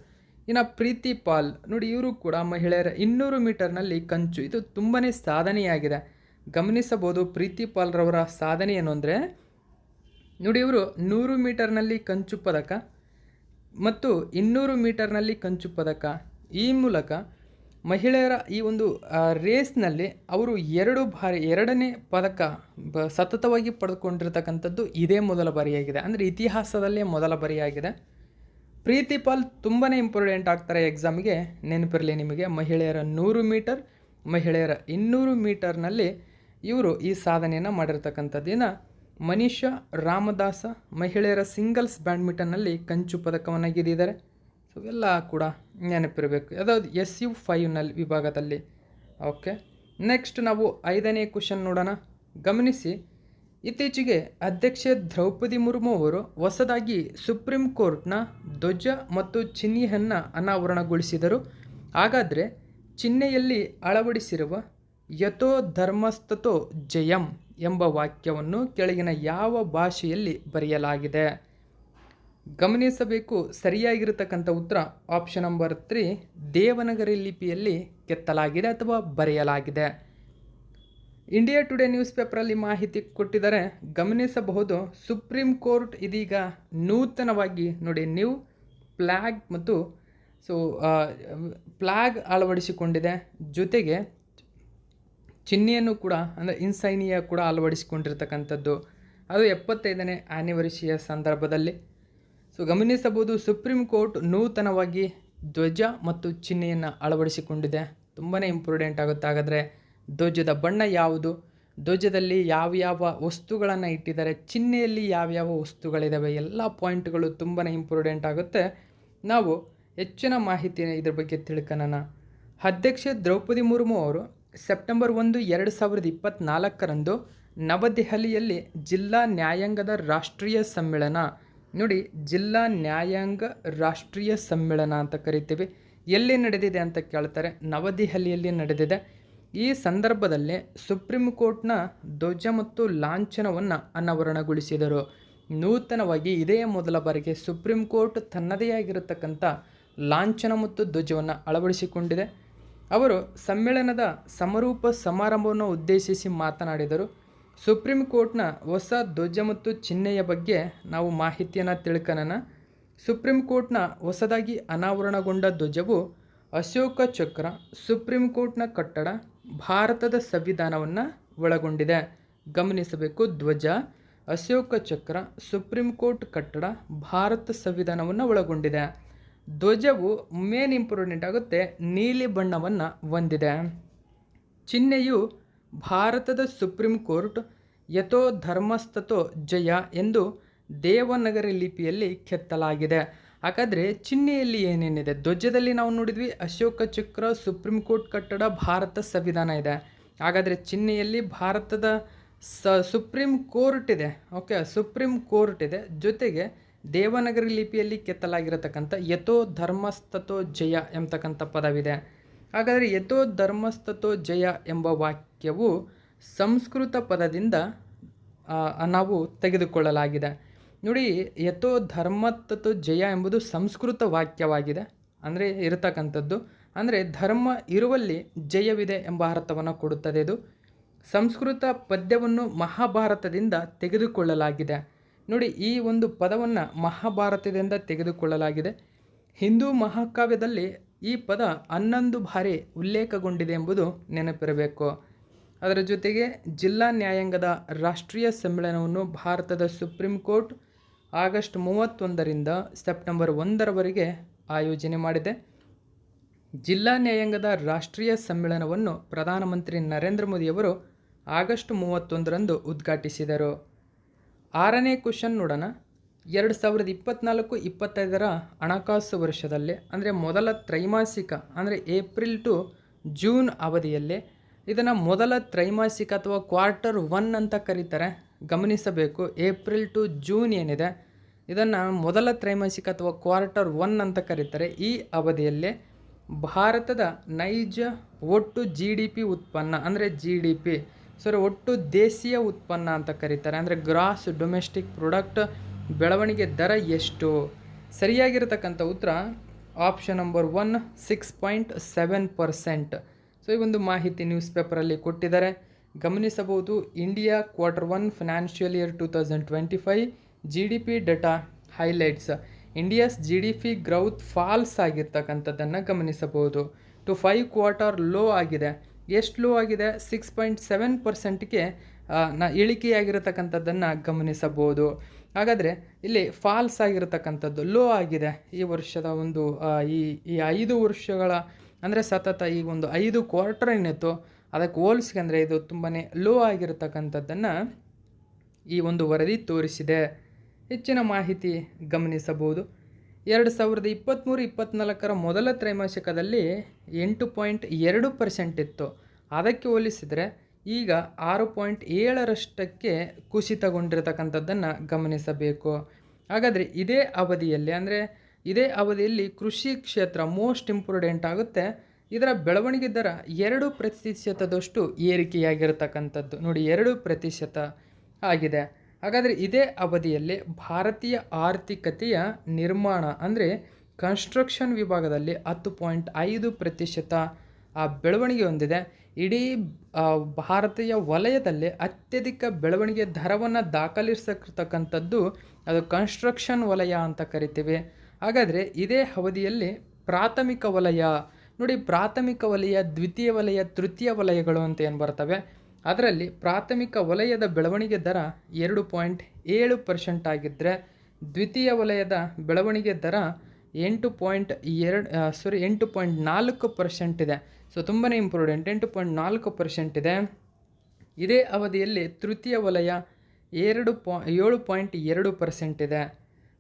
ಇನ್ನು ಪ್ರೀತಿ ಪಾಲ್ ನೋಡಿ, ಇವರು ಕೂಡ ಮಹಿಳೆಯರ 200 ಮೀಟರ್ನಲ್ಲಿ ಕಂಚು. ಇದು ತುಂಬಾ ಸಾಧನೆಯಾಗಿದೆ. ಗಮನಿಸಬಹುದು ಪ್ರೀತಿ ಪಾಲ್ರವರ ಸಾಧನೆ ಏನು ಅಂದರೆ ನೋಡಿ, ಇವರು 100 ಮೀಟರ್ನಲ್ಲಿ ಕಂಚು ಪದಕ ಮತ್ತು 200 ಮೀಟರ್ನಲ್ಲಿ ಕಂಚು ಪದಕ. ಈ ಮೂಲಕ ಮಹಿಳೆಯರ ಈ ಒಂದು ರೇಸ್ನಲ್ಲಿ ಅವರು 2 ಬಾರಿ 2ನೇ ಪದಕ ಸತತವಾಗಿ ಪಡೆದುಕೊಂಡಿರ್ತಕ್ಕಂಥದ್ದು ಇದೇ ಮೊದಲ ಬಾರಿಯಾಗಿದೆ. ಅಂದರೆ ಇತಿಹಾಸದಲ್ಲೇ ಮೊದಲ ಬಾರಿಯಾಗಿದೆ. ಪ್ರೀತಿ ಪಾಲ್ ತುಂಬಾ ಇಂಪಾರ್ಟೆಂಟ್ ಆಗ್ತಾರೆ ಎಕ್ಸಾಮಿಗೆ, ನೆನಪಿರಲಿ ನಿಮಗೆ. ಮಹಿಳೆಯರ 100 ಮೀಟರ್, ಮಹಿಳೆಯರ 200 ಮೀಟರ್ನಲ್ಲಿ ಇವರು ಈ ಸಾಧನೆಯನ್ನು ಮಾಡಿರ್ತಕ್ಕಂಥದ್ದು. ಇನ್ನು ಮನೀಷಾ ರಾಮದಾಸ ಮಹಿಳೆಯರ ಸಿಂಗಲ್ಸ್ ಬ್ಯಾಡ್ಮಿಂಟನ್ನಲ್ಲಿ ಕಂಚು ಪದಕವನ್ನು ಗೆದ್ದಿದ್ದಾರೆ. ಸೊ ಇವೆಲ್ಲ ಕೂಡ ನೆನಪಿರಬೇಕು. ಯಾವ್ದಾವುದು SU5 ವಿಭಾಗದಲ್ಲಿ. ಓಕೆ, ನೆಕ್ಸ್ಟ್ ನಾವು 5ನೇ ಕ್ವಶನ್ ನೋಡೋಣ. ಗಮನಿಸಿ, ಇತ್ತೀಚೆಗೆ ಅಧ್ಯಕ್ಷೆ ದ್ರೌಪದಿ ಮುರ್ಮು ಅವರು ಹೊಸದಾಗಿ ಸುಪ್ರೀಂ ಕೋರ್ಟ್ನ ಧ್ವಜ ಮತ್ತು ಚಿಹ್ನೆಯನ್ನು ಅನಾವರಣಗೊಳಿಸಿದರು. ಹಾಗಾದರೆ ಚಿಹ್ನೆಯಲ್ಲಿ ಅಳವಡಿಸಿರುವ ಯಥೋ ಧರ್ಮಸ್ತತೋ ಜಯಂ ಎಂಬ ವಾಕ್ಯವನ್ನು ಕೆಳಗಿನ ಯಾವ ಭಾಷೆಯಲ್ಲಿ ಬರೆಯಲಾಗಿದೆ? ಗಮನಿಸಬೇಕು, ಸರಿಯಾಗಿರತಕ್ಕಂಥ ಉತ್ತರ ಆಪ್ಷನ್ ನಂಬರ್ 3 ದೇವನಾಗರಿ ಲಿಪಿಯಲ್ಲಿ ಕೆತ್ತಲಾಗಿದೆ ಅಥವಾ ಬರೆಯಲಾಗಿದೆ. ಇಂಡಿಯಾ ಟುಡೇ ನ್ಯೂಸ್ ಪೇಪರಲ್ಲಿ ಮಾಹಿತಿ ಕೊಟ್ಟಿದ್ದಾರೆ, ಗಮನಿಸಬಹುದು. ಸುಪ್ರೀಂ ಕೋರ್ಟ್ ಇದೀಗ ನೂತನವಾಗಿ ನೋಡಿ ನ್ಯೂ ಫ್ಲ್ಯಾಗ್ ಮತ್ತು ಫ್ಲ್ಯಾಗ್ ಅಳವಡಿಸಿಕೊಂಡಿದೆ. ಜೊತೆಗೆ ಚಿಹ್ನೆಯನ್ನು ಕೂಡ ಅಂದರೆ ಇನ್ಸೈನಿಯ ಕೂಡ ಅಳವಡಿಸಿಕೊಂಡಿರ್ತಕ್ಕಂಥದ್ದು. ಅದು 75ನೇ ಆ್ಯನಿವರ್ಸರಿಯ ಸಂದರ್ಭದಲ್ಲಿ. ಸೊ ಗಮನಿಸಬಹುದು, ಸುಪ್ರೀಂ ಕೋರ್ಟ್ ನೂತನವಾಗಿ ಧ್ವಜ ಮತ್ತು ಚಿಹ್ನೆಯನ್ನು ಅಳವಡಿಸಿಕೊಂಡಿದೆ. ತುಂಬಾ ಇಂಪಾರ್ಟೆಂಟ್ ಆಗುತ್ತೆ. ಹಾಗಾದರೆ ಧ್ವಜದ ಬಣ್ಣ ಯಾವುದು, ಧ್ವಜದಲ್ಲಿ ಯಾವ್ಯಾವ ವಸ್ತುಗಳನ್ನು ಇಟ್ಟಿದ್ದಾರೆ, ಚಿಹ್ನೆಯಲ್ಲಿ ಯಾವ್ಯಾವ ವಸ್ತುಗಳಿದ್ದಾವೆ, ಎಲ್ಲ ಪಾಯಿಂಟ್ಗಳು ತುಂಬಾ ಇಂಪಾರ್ಟೆಂಟ್ ಆಗುತ್ತೆ. ನಾವು ಹೆಚ್ಚಿನ ಮಾಹಿತಿನ ಇದ್ರ ಬಗ್ಗೆ ತಿಳ್ಕೊಳ್ಳೋಣ. ಅಧ್ಯಕ್ಷೆ ದ್ರೌಪದಿ ಮುರ್ಮು ಅವರು ಸೆಪ್ಟೆಂಬರ್ 1, 2024 ನವದೆಹಲಿಯಲ್ಲಿ ಜಿಲ್ಲಾ ನ್ಯಾಯಾಂಗದ ರಾಷ್ಟ್ರೀಯ ಸಮ್ಮೇಳನ ನೋಡಿ, ಜಿಲ್ಲಾ ನ್ಯಾಯಾಂಗ ರಾಷ್ಟ್ರೀಯ ಸಮ್ಮೇಳನ ಅಂತ ಕರಿತೀವಿ. ಎಲ್ಲಿ ನಡೆದಿದೆ ಅಂತ ಕೇಳ್ತಾರೆ, ನವದೆಹಲಿಯಲ್ಲಿ ನಡೆದಿದೆ. ಈ ಸಂದರ್ಭದಲ್ಲಿ ಸುಪ್ರೀಂ ಕೋರ್ಟ್ನ ಧ್ವಜ ಮತ್ತು ಲಾಂಛನವನ್ನು ಅನಾವರಣಗೊಳಿಸಿದರು. ನೂತನವಾಗಿ ಇದೇ ಮೊದಲ ಬಾರಿಗೆ ಸುಪ್ರೀಂ ಕೋರ್ಟ್ ತನ್ನದೇ ಆಗಿರತಕ್ಕಂಥ ಲಾಂಛನ ಮತ್ತು ಧ್ವಜವನ್ನು ಅಳವಡಿಸಿಕೊಂಡಿದೆ. ಅವರು ಸಮ್ಮೇಳನದ ಸಮಾರೋಪ ಸಮಾರಂಭವನ್ನು ಉದ್ದೇಶಿಸಿ ಮಾತನಾಡಿದರು. ಸುಪ್ರೀಂ ಕೋರ್ಟ್ನ ಹೊಸ ಧ್ವಜ ಮತ್ತು ಚಿಹ್ನೆಯ ಬಗ್ಗೆ ನಾವು ಮಾಹಿತಿಯನ್ನು ತಿಳ್ಕೊಳ್ಳೋಣ. ಸುಪ್ರೀಂ ಕೋರ್ಟ್ನ ಹೊಸದಾಗಿ ಅನಾವರಣಗೊಂಡ ಧ್ವಜವು ಅಶೋಕ ಚಕ್ರ, ಸುಪ್ರೀಂ ಕೋರ್ಟ್ನ ಕಟ್ಟಡ, ಭಾರತದ ಸಂವಿಧಾನವನ್ನು ಒಳಗೊಂಡಿದೆ. ಗಮನಿಸಬೇಕು, ಧ್ವಜ, ಅಶೋಕ ಚಕ್ರ, ಸುಪ್ರೀಂ ಕೋರ್ಟ್ ಕಟ್ಟಡ, ಭಾರತ ಸಂವಿಧಾನವನ್ನು ಒಳಗೊಂಡಿದೆ. ಧ್ವಜವು ಮೇನ್ ಇಂಪಾರ್ಟೆಂಟ್ ಆಗುತ್ತೆ, ನೀಲಿ ಬಣ್ಣವನ್ನು ಹೊಂದಿದೆ. ಚಿಹ್ನೆಯು ಭಾರತದ ಸುಪ್ರೀಂ ಕೋರ್ಟ್ ಯಥೋ ಧರ್ಮಸ್ತತೋ ಜಯ ಎಂದು ದೇವನಾಗರಿ ಲಿಪಿಯಲ್ಲಿ ಕೆತ್ತಲಾಗಿದೆ. ಹಾಗಾದರೆ ಚಿಹ್ನೆಯಲ್ಲಿ ಏನೇನಿದೆ? ಧ್ವಜದಲ್ಲಿ ನಾವು ನೋಡಿದ್ವಿ ಅಶೋಕ ಚಕ್ರ, ಸುಪ್ರೀಂ ಕೋರ್ಟ್ ಕಟ್ಟಡ, ಭಾರತ ಸಂವಿಧಾನ ಇದೆ. ಹಾಗಾದರೆ ಚಿಹ್ನೆಯಲ್ಲಿ ಭಾರತದ ಸುಪ್ರೀಂ ಕೋರ್ಟ್ ಇದೆ. ಓಕೆ, ಸುಪ್ರೀಂ ಕೋರ್ಟ್ ಇದೆ. ಜೊತೆಗೆ ದೇವನಾಗರಿ ಲಿಪಿಯಲ್ಲಿ ಕೆತ್ತಲಾಗಿರತಕ್ಕಂಥ ಯಥೋ ಧರ್ಮಸ್ತತೋ ಜಯ ಎಂಬತಕ್ಕಂಥ ಪದವಿದೆ. ಹಾಗಾದರೆ ಯಥೋ ಧರ್ಮಸ್ತತೋ ಜಯ ಎಂಬ ವಾಕ್ಯವು ಸಂಸ್ಕೃತ ಪದದಿಂದ ನಾವು ತೆಗೆದುಕೊಳ್ಳಲಾಗಿದೆ. ನೋಡಿ, ಯಥೋ ಧರ್ಮಸ್ತತೋ ಜಯ ಎಂಬುದು ಸಂಸ್ಕೃತ ವಾಕ್ಯವಾಗಿದೆ. ಅಂದರೆ ಇರತಕ್ಕಂಥದ್ದು ಅಂದರೆ ಧರ್ಮ ಇರುವಲ್ಲಿ ಜಯವಿದೆ ಎಂಬ ಅರ್ಥವನ್ನು ಕೊಡುತ್ತದೆ. ಇದು ಸಂಸ್ಕೃತ ಪದ್ಯವನ್ನು ಮಹಾಭಾರತದಿಂದ ತೆಗೆದುಕೊಳ್ಳಲಾಗಿದೆ. ನೋಡಿ, ಈ ಒಂದು ಪದವನ್ನು ಮಹಾಭಾರತದಿಂದ ತೆಗೆದುಕೊಳ್ಳಲಾಗಿದೆ. ಹಿಂದೂ ಮಹಾಕಾವ್ಯದಲ್ಲಿ ಈ ಪದ 11 ಬಾರಿ ಉಲ್ಲೇಖಗೊಂಡಿದೆ ಎಂಬುದು ನೆನಪಿರಬೇಕು. ಅದರ ಜೊತೆಗೆ ಜಿಲ್ಲಾ ನ್ಯಾಯಾಂಗದ ರಾಷ್ಟ್ರೀಯ ಸಮ್ಮೇಳನವನ್ನು ಭಾರತದ ಸುಪ್ರೀಂ ಕೋರ್ಟ್ ಆಗಸ್ಟ್ 31ರಿಂದ ಸೆಪ್ಟೆಂಬರ್ 1ರವರೆಗೆ ಆಯೋಜನೆ ಮಾಡಿದೆ. ಜಿಲ್ಲಾ ನ್ಯಾಯಾಂಗದ ರಾಷ್ಟ್ರೀಯ ಸಮ್ಮೇಳನವನ್ನು ಪ್ರಧಾನಮಂತ್ರಿ ನರೇಂದ್ರ ಮೋದಿಯವರು ಆಗಸ್ಟ್ 31ರಂದು ಉದ್ಘಾಟಿಸಿದರು. 6ನೇ ಕ್ವಶನ್ ನೋಡೋಣ. 2024-25 ಹಣಕಾಸು ವರ್ಷದಲ್ಲಿ ಅಂದರೆ ಮೊದಲ ತ್ರೈಮಾಸಿಕ ಅಂದರೆ ಏಪ್ರಿಲ್ ಟು ಜೂನ್ ಅವಧಿಯಲ್ಲಿ ಇದನ್ನು ಮೊದಲ ತ್ರೈಮಾಸಿಕ ಅಥವಾ ಕ್ವಾರ್ಟರ್ 1 ಅಂತ ಕರೀತಾರೆ. ಗಮನಿಸಬೇಕು, ಏಪ್ರಿಲ್ ಟು ಜೂನ್ ಏನಿದೆ ಇದನ್ನು ಮೊದಲ ತ್ರೈಮಾಸಿಕ ಅಥವಾ ಕ್ವಾರ್ಟರ್ 1 ಅಂತ ಕರೀತಾರೆ. ಈ ಅವಧಿಯಲ್ಲಿ ಭಾರತದ ನೈಜ ಒಟ್ಟು GDP ಉತ್ಪನ್ನ ಅಂದರೆ GDP ಒಟ್ಟು ದೇಶೀಯ ಉತ್ಪನ್ನ ಅಂತ ಕರೀತಾರೆ. ಅಂದರೆ ಗ್ರಾಸ್ ಡೊಮೆಸ್ಟಿಕ್ ಪ್ರಾಡಕ್ಟ್ ಬೆಳವಣಿಗೆ ದರ ಎಷ್ಟು? ಸರಿಯಾಗಿರತಕ್ಕಂಥ ಉತ್ತರ ಆಪ್ಷನ್ ನಂಬರ್ 1 6.7%. ಈ ಒಂದು ಮಾಹಿತಿ ನ್ಯೂಸ್ ಪೇಪರಲ್ಲಿ ಕೊಟ್ಟಿದ್ದಾರೆ. ಗಮನಿಸಬಹುದು, India quarter 1 financial year 2025 GDP data highlights. India's GDP growth falls ಆಗಿರ್ತಕ್ಕಂಥದ್ದನ್ನು ಗಮನಿಸಬಹುದು. ಟು 5 ಕ್ವಾರ್ಟರ್ ಲೋ ಆಗಿದೆ. ಎಷ್ಟು ಲೋ ಆಗಿದೆ? 6.7%ಗೆ ಇಳಿಕೆಯಾಗಿರತಕ್ಕಂಥದ್ದನ್ನು ಗಮನಿಸಬಹುದು. ಹಾಗಾದರೆ ಇಲ್ಲಿ ಫಾಲ್ಸ್ ಆಗಿರತಕ್ಕಂಥದ್ದು ಲೋ ಆಗಿದೆ. ಈ ವರ್ಷದ ಒಂದು ಈ 5 ವರ್ಷಗಳ ಅಂದರೆ ಸತತ ಈ ಒಂದು 5 ಕ್ವಾರ್ಟರ್ ಏನಿತ್ತು ಅದಕ್ಕೆ ಹೋಲಿಸ್ಕೊಂಡ್ರೆ ಇದು ತುಂಬಾ ಲೋ ಆಗಿರತಕ್ಕಂಥದ್ದನ್ನು ಈ ಒಂದು ವರದಿ ತೋರಿಸಿದೆ. ಹೆಚ್ಚಿನ ಮಾಹಿತಿ ಗಮನಿಸಬಹುದು. 2023-24 ಮೊದಲ ತ್ರೈಮಾಸಿಕದಲ್ಲಿ 8.2% ಇತ್ತು. ಅದಕ್ಕೆ ಹೋಲಿಸಿದರೆ ಈಗ 6.7% ಕುಸಿತಗೊಂಡಿರತಕ್ಕಂಥದ್ದನ್ನು ಗಮನಿಸಬೇಕು. ಹಾಗಾದರೆ ಇದೇ ಅವಧಿಯಲ್ಲಿ ಕೃಷಿ ಕ್ಷೇತ್ರ ಮೋಸ್ಟ್ ಇಂಪಾರ್ಟೆಂಟ್ ಆಗುತ್ತೆ. ಇದರ ಬೆಳವಣಿಗೆ ದರ 2% ಏರಿಕೆಯಾಗಿರತಕ್ಕಂಥದ್ದು. ನೋಡಿ, 2% ಆಗಿದೆ. ಹಾಗಾದರೆ ಇದೇ ಅವಧಿಯಲ್ಲಿ ಭಾರತೀಯ ಆರ್ಥಿಕತೆಯ ನಿರ್ಮಾಣ ಅಂದರೆ ಕನ್ಸ್ಟ್ರಕ್ಷನ್ ವಿಭಾಗದಲ್ಲಿ 10.5% ಆ ಬೆಳವಣಿಗೆ ಹೊಂದಿದೆ. ಇಡೀ ಭಾರತೀಯ ವಲಯದಲ್ಲಿ ಅತ್ಯಧಿಕ ಬೆಳವಣಿಗೆ ದರವನ್ನು ದಾಖಲಿಸತಕ್ಕಂಥದ್ದು ಅದು ಕನ್ಸ್ಟ್ರಕ್ಷನ್ ವಲಯ ಅಂತ ಕರಿತೀವಿ. ಹಾಗಾದರೆ ಇದೇ ಅವಧಿಯಲ್ಲಿ ಪ್ರಾಥಮಿಕ ವಲಯ, ನೋಡಿ ಪ್ರಾಥಮಿಕ ವಲಯ, ದ್ವಿತೀಯ ವಲಯ, ತೃತೀಯ ವಲಯಗಳು ಅಂತ ಏನು ಬರ್ತವೆ, ಅದರಲ್ಲಿ ಪ್ರಾಥಮಿಕ ವಲಯದ ಬೆಳವಣಿಗೆ ದರ 2.7% ಆಗಿದ್ದರೆ ದ್ವಿತೀಯ ವಲಯದ ಬೆಳವಣಿಗೆ ದರ 8.4% ಇದೆ. ಸೊ ತುಂಬಾ ಇಂಪಾರ್ಟೆಂಟ್, 8.4% ಇದೆ. ಇದೇ ಅವಧಿಯಲ್ಲಿ ತೃತೀಯ ವಲಯ 7.2% ಇದೆ.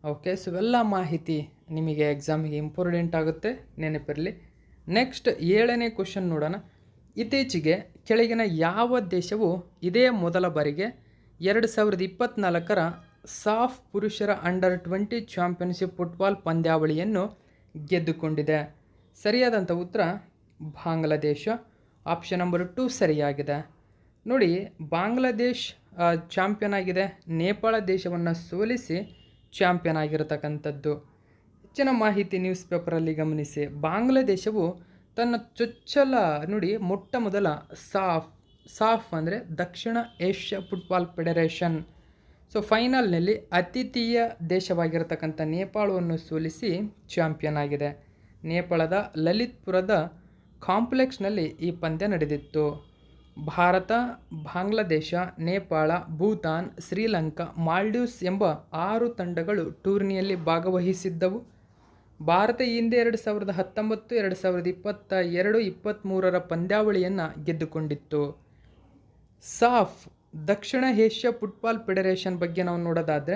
ಓಕೆ, ಸೊ ಇವೆಲ್ಲ ಮಾಹಿತಿ ನಿಮಗೆ ಎಕ್ಸಾಮಿಗೆ ಇಂಪಾರ್ಟೆಂಟ್ ಆಗುತ್ತೆ, ನೆನಪಿರಲಿ. ನೆಕ್ಸ್ಟ್ 7ನೇ ಕ್ವಶನ್ ನೋಡೋಣ. ಇತ್ತೀಚೆಗೆ ಕೆಳಗಿನ ಯಾವ ದೇಶವು ಇದೇ ಮೊದಲ ಬಾರಿಗೆ 2024 ಸಾಫ್ ಪುರುಷರ ಅಂಡರ್-20 ಚಾಂಪಿಯನ್ಶಿಪ್ ಫುಟ್ಬಾಲ್ ಪಂದ್ಯಾವಳಿಯನ್ನು ಗೆದ್ದುಕೊಂಡಿದೆ? ಸರಿಯಾದಂಥ ಉತ್ತರ ಬಾಂಗ್ಲಾದೇಶ. ಆಪ್ಷನ್ ನಂಬರ್ 2 ಸರಿಯಾಗಿದೆ. ನೋಡಿ, ಬಾಂಗ್ಲಾದೇಶ್ ಚಾಂಪಿಯನ್ ಆಗಿದೆ, ನೇಪಾಳ ದೇಶವನ್ನು ಸೋಲಿಸಿ ಚಾಂಪಿಯನ್ ಆಗಿರತಕ್ಕಂಥದ್ದು. ಹೆಚ್ಚಿನ ಮಾಹಿತಿ ನ್ಯೂಸ್ ಪೇಪರಲ್ಲಿ ಗಮನಿಸಿ. ಬಾಂಗ್ಲಾದೇಶವು ತನ್ನ ಚೊಚ್ಚಲ ನೋಡಿ ಮೊಟ್ಟ ಮೊದಲ ಸಾಫ್ ಅಂದರೆ ದಕ್ಷಿಣ ಏಷ್ಯಾ ಫುಟ್ಬಾಲ್ ಫೆಡರೇಷನ್ ಫೈನಲ್ನಲ್ಲಿ ಅತಿಥೇಯ ದೇಶವಾಗಿರತಕ್ಕಂಥ ನೇಪಾಳವನ್ನು ಸೋಲಿಸಿ ಚಾಂಪಿಯನ್ ಆಗಿದೆ. ನೇಪಾಳದ ಲಲಿತ್ಪುರದ ಕಾಂಪ್ಲೆಕ್ಸ್ನಲ್ಲಿ ಈ ಪಂದ್ಯ ನಡೆದಿತ್ತು. ಭಾರತ, ಬಾಂಗ್ಲಾದೇಶ, ನೇಪಾಳ, ಭೂತಾನ್, ಶ್ರೀಲಂಕಾ, ಮಾಲ್ಡೀವ್ಸ್ ಎಂಬ 6 ತಂಡಗಳು ಟೂರ್ನಿಯಲ್ಲಿ ಭಾಗವಹಿಸಿದ್ದವು. ಭಾರತ ಈ ಹಿಂದೆ 2019, 2022, 2023 ಪಂದ್ಯಾವಳಿಯನ್ನು ಗೆದ್ದುಕೊಂಡಿತ್ತು. ಸಾಫ್ ದಕ್ಷಿಣ ಏಷ್ಯಾ ಫುಟ್ಬಾಲ್ ಫೆಡರೇಷನ್ ಬಗ್ಗೆ ನಾವು ನೋಡೋದಾದರೆ,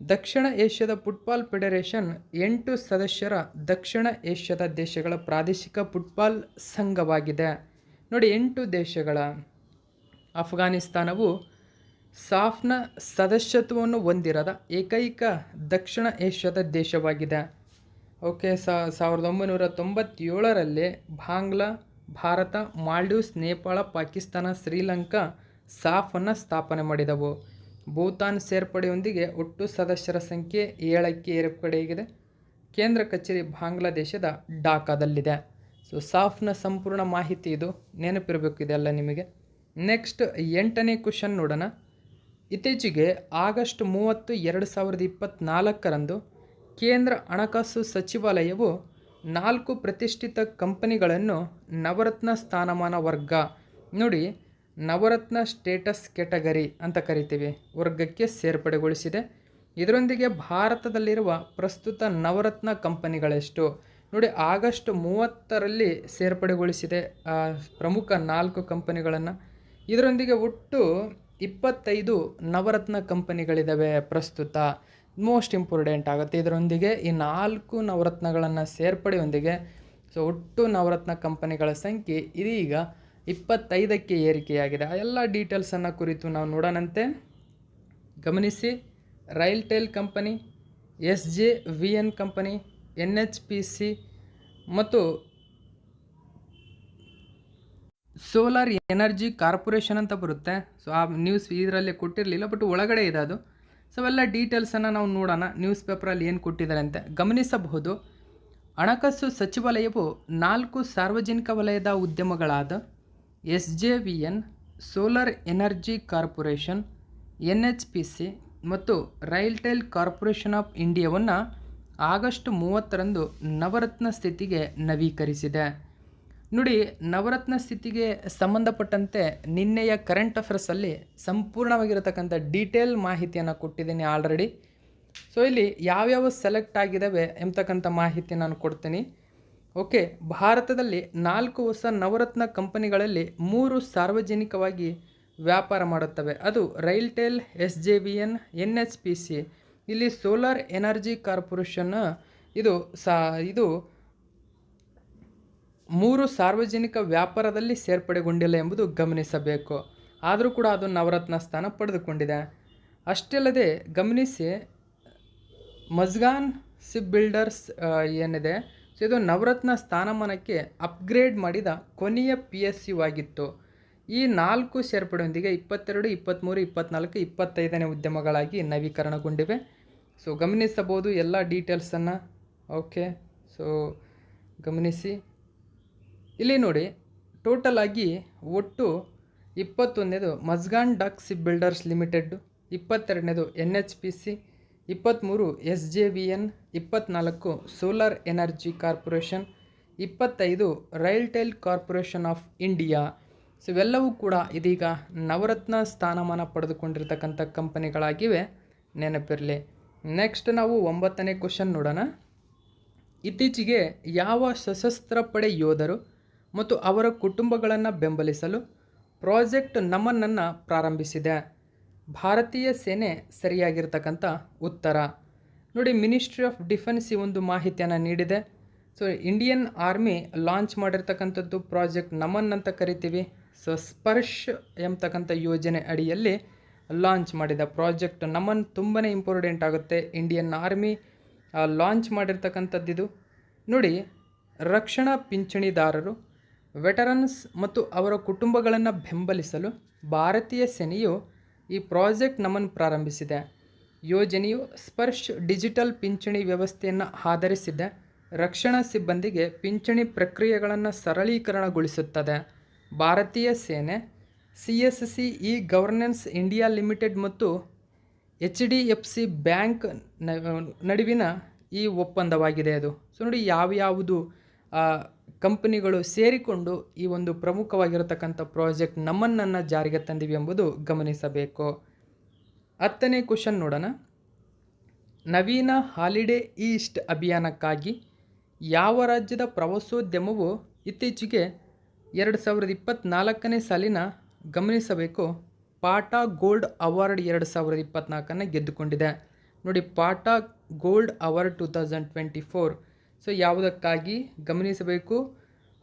ದಕ್ಷಿಣ ಏಷ್ಯಾದ ಫುಟ್ಬಾಲ್ ಫೆಡರೇಷನ್ 8 ಸದಸ್ಯರ ದಕ್ಷಿಣ ಏಷ್ಯಾದ ದೇಶಗಳ ಪ್ರಾದೇಶಿಕ ಫುಟ್ಬಾಲ್ ಸಂಘವಾಗಿದೆ. ನೋಡಿ, 8 ದೇಶಗಳ. ಅಫ್ಘಾನಿಸ್ತಾನವು ಸಾಫ್ನ ಸದಸ್ಯತ್ವವನ್ನು ಹೊಂದಿರದ ಏಕೈಕ ದಕ್ಷಿಣ ಏಷ್ಯಾದ ದೇಶವಾಗಿದೆ. ಓಕೆ, 1997ರಲ್ಲಿ ಭಾರತ, ಮಾಲ್ಡೀವ್ಸ್, ನೇಪಾಳ, ಪಾಕಿಸ್ತಾನ, ಶ್ರೀಲಂಕಾ ಸಾಫನ್ನು ಸ್ಥಾಪನೆ ಮಾಡಿದವು. ಭೂತಾನ್ ಸೇರ್ಪಡೆಯೊಂದಿಗೆ ಒಟ್ಟು ಸದಸ್ಯರ ಸಂಖ್ಯೆ 7ಕ್ಕೆ ಏರ್ಪಡೆಯಾಗಿದೆ. ಕೇಂದ್ರ ಕಚೇರಿ ಬಾಂಗ್ಲಾದೇಶದ ಢಾಕಾದಲ್ಲಿದೆ. ಸಾಫ್ನ ಸಂಪೂರ್ಣ ಮಾಹಿತಿ ಇದು, ನೆನಪಿರಬೇಕು ಇದೆಲ್ಲ ನಿಮಗೆ. ನೆಕ್ಸ್ಟ್ 8ನೇ ಕ್ವಶನ್ ನೋಡೋಣ. ಇತ್ತೀಚೆಗೆ ಆಗಸ್ಟ್ 30, 2024 ಕೇಂದ್ರ ಹಣಕಾಸು ಸಚಿವಾಲಯವು 4 ಪ್ರತಿಷ್ಠಿತ ಕಂಪನಿಗಳನ್ನು ನವರತ್ನ ಸ್ಥಾನಮಾನ ವರ್ಗ, ನೋಡಿ ನವರತ್ನ ಸ್ಟೇಟಸ್ ಕ್ಯಾಟಗರಿ ಅಂತ ಕರಿತೀವಿ, ವರ್ಗಕ್ಕೆ ಸೇರ್ಪಡೆಗೊಳಿಸಿದೆ. ಇದರೊಂದಿಗೆ ಭಾರತದಲ್ಲಿರುವ ಪ್ರಸ್ತುತ ನವರತ್ನ ಕಂಪನಿಗಳೆಷ್ಟು? ನೋಡಿ, ಆಗಸ್ಟ್ 30ರಲ್ಲಿ ಸೇರ್ಪಡೆಗೊಳಿಸಿದೆ ಪ್ರಮುಖ 4 ಕಂಪನಿಗಳನ್ನು. ಇದರೊಂದಿಗೆ ಒಟ್ಟು 25 ನವರತ್ನ ಕಂಪನಿಗಳಿದ್ದಾವೆ ಪ್ರಸ್ತುತ. ಮೋಸ್ಟ್ ಇಂಪಾರ್ಟೆಂಟ್ ಆಗುತ್ತೆ. ಇದರೊಂದಿಗೆ ಈ 4 ನವರತ್ನಗಳನ್ನು ಸೇರ್ಪಡೆಯೊಂದಿಗೆ ಒಟ್ಟು ನವರತ್ನ ಕಂಪನಿಗಳ ಸಂಖ್ಯೆ ಇದೀಗ 25ಕ್ಕೆ ಏರಿಕೆಯಾಗಿದೆ. ಆ ಎಲ್ಲ ಡೀಟೇಲ್ಸನ್ನು ಕುರಿತು ನಾವು ನೋಡೋಣಂತೆ. ಗಮನಿಸಿ. RailTel company, SJVN company, NHPC ಮತ್ತು ಸೋಲಾರ್ ಎನರ್ಜಿ ಕಾರ್ಪೊರೇಷನ್ ಅಂತ ಬರುತ್ತೆ. ಆ ನ್ಯೂಸ್ ಇದರಲ್ಲಿ ಕೊಟ್ಟಿರಲಿಲ್ಲ, ಬಟ್ ಒಳಗಡೆ ಇದೆ ಅದು. ಅವೆಲ್ಲ ಡೀಟೇಲ್ಸನ್ನು ನಾವು ನೋಡೋಣ. ನ್ಯೂಸ್ ಪೇಪರಲ್ಲಿ ಏನು ಕೊಟ್ಟಿದ್ದಾರೆ ಅಂತ ಗಮನಿಸಬಹುದು. ಹಣಕಾಸು ಸಚಿವಾಲಯವು 4 ಸಾರ್ವಜನಿಕ ವಲಯದ ಉದ್ಯಮಗಳಾದ SJVN, solar energy corporation, NHPC ಮತ್ತು ರೈಲ್ಟೆಲ್ ಕಾರ್ಪೊರೇಷನ್ ಆಫ್ ಇಂಡಿಯಾವನ್ನು ಆಗಸ್ಟ್ 30ರಂದು ನವರತ್ನ ಸ್ಥಿತಿಗೆ ನವೀಕರಿಸಿದೆ. ನೋಡಿ, ನವರತ್ನ ಸ್ಥಿತಿಗೆ ಸಂಬಂಧಪಟ್ಟಂತೆ ನಿನ್ನೆಯ ಕರೆಂಟ್ ಅಫೇರ್ಸಲ್ಲಿ ಸಂಪೂರ್ಣವಾಗಿರತಕ್ಕಂಥ ಡೀಟೇಲ್ ಮಾಹಿತಿಯನ್ನು ಕೊಟ್ಟಿದ್ದೀನಿ ಆಲ್ರೆಡಿ. ಇಲ್ಲಿ ಯಾವ್ಯಾವ ಸೆಲೆಕ್ಟ್ ಆಗಿದ್ದಾವೆ ಎಂಬತಕ್ಕಂಥ ಮಾಹಿತಿ ನಾನು ಕೊಡ್ತೀನಿ. ಓಕೆ, ಭಾರತದಲ್ಲಿ 4 ಹೊಸ ನವರತ್ನ ಕಂಪನಿಗಳಲ್ಲಿ 3 ಸಾರ್ವಜನಿಕವಾಗಿ ವ್ಯಾಪಾರ ಮಾಡುತ್ತವೆ. ಅದು ರೈಲ್ಟೆಲ್, SJVN, NHPC. ಇಲ್ಲಿ ಸೋಲಾರ್ ಎನರ್ಜಿ ಕಾರ್ಪೊರೇಷನ್ ಇದು ಇದು 3 ಸಾರ್ವಜನಿಕ ವ್ಯಾಪಾರದಲ್ಲಿ ಸೇರ್ಪಡೆಗೊಂಡಿಲ್ಲ ಎಂಬುದು ಗಮನಿಸಬೇಕು. ಆದರೂ ಕೂಡ ಅದು ನವರತ್ನ ಸ್ಥಾನ ಪಡೆದುಕೊಂಡಿದೆ. ಅಷ್ಟೇ ಅಲ್ಲದೆ ಗಮನಿಸಿ, ಮಜ್ಗಾನ್ ಶಿಪ್ ಬಿಲ್ಡರ್ಸ್ ಏನಿದೆ, ಸೊ ಇದು ನವರತ್ನ ಸ್ಥಾನಮಾನಕ್ಕೆ ಅಪ್ಗ್ರೇಡ್ ಮಾಡಿದ ಕೊನೆಯ PSU ಆಗಿತ್ತು. ಈ 4 ಸೇರ್ಪಡೆಯೊಂದಿಗೆ 22, 23, 24, 25ನೇ ಉದ್ಯಮಗಳಾಗಿ ನವೀಕರಣಗೊಂಡಿವೆ. ಸೊ ಗಮನಿಸಬಹುದು ಎಲ್ಲ ಡೀಟೇಲ್ಸನ್ನು. ಓಕೆ, ಸೊ ಗಮನಿಸಿ, ಇಲ್ಲಿ ನೋಡಿ, ಟೋಟಲ್ ಆಗಿ ಒಟ್ಟು 21ನೇದು Mazagon dock ship builders limited, 22ನೇದು NHPC, 23 SJVN, 24 solar energy corporation, 25 RailTel corporation of India. So ಇವೆಲ್ಲವೂ ಕೂಡ ಇದೀಗ ನವರತ್ನ ಸ್ಥಾನಮಾನ ಪಡೆದುಕೊಂಡಿರ್ತಕ್ಕಂಥ ಕಂಪನಿಗಳಾಗಿವೆ, ನೆನಪಿರಲಿ. ನೆಕ್ಸ್ಟ್ ನಾವು 9ನೇ ಕ್ವಶನ್ ನೋಡೋಣ. ಇತ್ತೀಚೆಗೆ ಯಾವ ಸಶಸ್ತ್ರ ಪಡೆ ಯೋಧರು ಮತ್ತು ಅವರ ಕುಟುಂಬಗಳನ್ನು ಬೆಂಬಲಿಸಲು ಪ್ರಾಜೆಕ್ಟ್ ನಮನನ್ನು ಪ್ರಾರಂಭಿಸಿದೆ? ಭಾರತೀಯ ಸೇನೆ ಸರಿಯಾಗಿರ್ತಕ್ಕಂಥ ಉತ್ತರ. ನೋಡಿ, ಮಿನಿಸ್ಟ್ರಿ ಆಫ್ ಡಿಫೆನ್ಸ್ ಈ ಒಂದು ಮಾಹಿತಿಯನ್ನು ನೀಡಿದೆ. ಸೊ ಇಂಡಿಯನ್ ಆರ್ಮಿ ಲಾಂಚ್ ಮಾಡಿರ್ತಕ್ಕಂಥದ್ದು ಪ್ರಾಜೆಕ್ಟ್ ನಮನ್ ಅಂತ ಕರಿತೀವಿ. ಸೊ ಸ್ಪರ್ಶ್ ಎಂಬತಕ್ಕಂಥ ಯೋಜನೆ ಅಡಿಯಲ್ಲಿ ಲಾಂಚ್ ಮಾಡಿದ ಪ್ರಾಜೆಕ್ಟ್ ನಮನ್ ತುಂಬಾ ಇಂಪಾರ್ಟೆಂಟ್ ಆಗುತ್ತೆ. ಇಂಡಿಯನ್ ಆರ್ಮಿ ಲಾಂಚ್ ಮಾಡಿರ್ತಕ್ಕಂಥದ್ದಿದು. ನೋಡಿ, ರಕ್ಷಣಾ ಪಿಂಚಣಿದಾರರು, ವೆಟರನ್ಸ್ ಮತ್ತು ಅವರ ಕುಟುಂಬಗಳನ್ನು ಬೆಂಬಲಿಸಲು ಭಾರತೀಯ ಸೇನೆಯು ಈ ಪ್ರಾಜೆಕ್ಟ್ ನಮನ್ ಪ್ರಾರಂಭಿಸಿದೆ. ಯೋಜನೆಯು ಸ್ಪರ್ಶ್ ಡಿಜಿಟಲ್ ಪಿಂಚಣಿ ವ್ಯವಸ್ಥೆಯನ್ನು ಆಧರಿಸಿದೆ. ರಕ್ಷಣಾ ಸಿಬ್ಬಂದಿಗೆ ಪಿಂಚಣಿ ಪ್ರಕ್ರಿಯೆಗಳನ್ನು ಸರಳೀಕರಣಗೊಳಿಸುತ್ತದೆ. ಭಾರತೀಯ ಸೇನೆ, CSC E governance India limited ಮತ್ತು HDFC ಬ್ಯಾಂಕ್ ನಡುವಿನ ಈ ಒಪ್ಪಂದವಾಗಿದೆ ಅದು. ಸೊ ನೋಡಿ, ಯಾವ್ಯಾವುದು ಕಂಪನಿಗಳು ಸೇರಿಕೊಂಡು ಈ ಒಂದು ಪ್ರಮುಖವಾಗಿರತಕ್ಕಂಥ ಪ್ರಾಜೆಕ್ಟ್ ನಮನನ್ನು ಜಾರಿಗೆ ತಂದಿವೆ ಎಂಬುದು ಗಮನಿಸಬೇಕು. 10ನೇ ಕ್ವಶನ್ ನೋಡೋಣ. ನವೀನ ಹಾಲಿಡೇ ಈಸ್ಟ್ ಅಭಿಯಾನಕ್ಕಾಗಿ ಯಾವ ರಾಜ್ಯದ ಪ್ರವಾಸೋದ್ಯಮವು ಇತ್ತೀಚೆಗೆ 2024ನೇ ಸಾಲಿನ ಗಮನಿಸಬೇಕು ಪಾಟಾ ಗೋಲ್ಡ್ ಅವಾರ್ಡ್ 2024 ಗೆದ್ದುಕೊಂಡಿದೆ? ನೋಡಿ, ಪಾಟಾ ಗೋಲ್ಡ್ ಅವಾರ್ಡ್ 2024. ಸೊ ಯಾವುದಕ್ಕಾಗಿ ಗಮನಿಸಬೇಕು?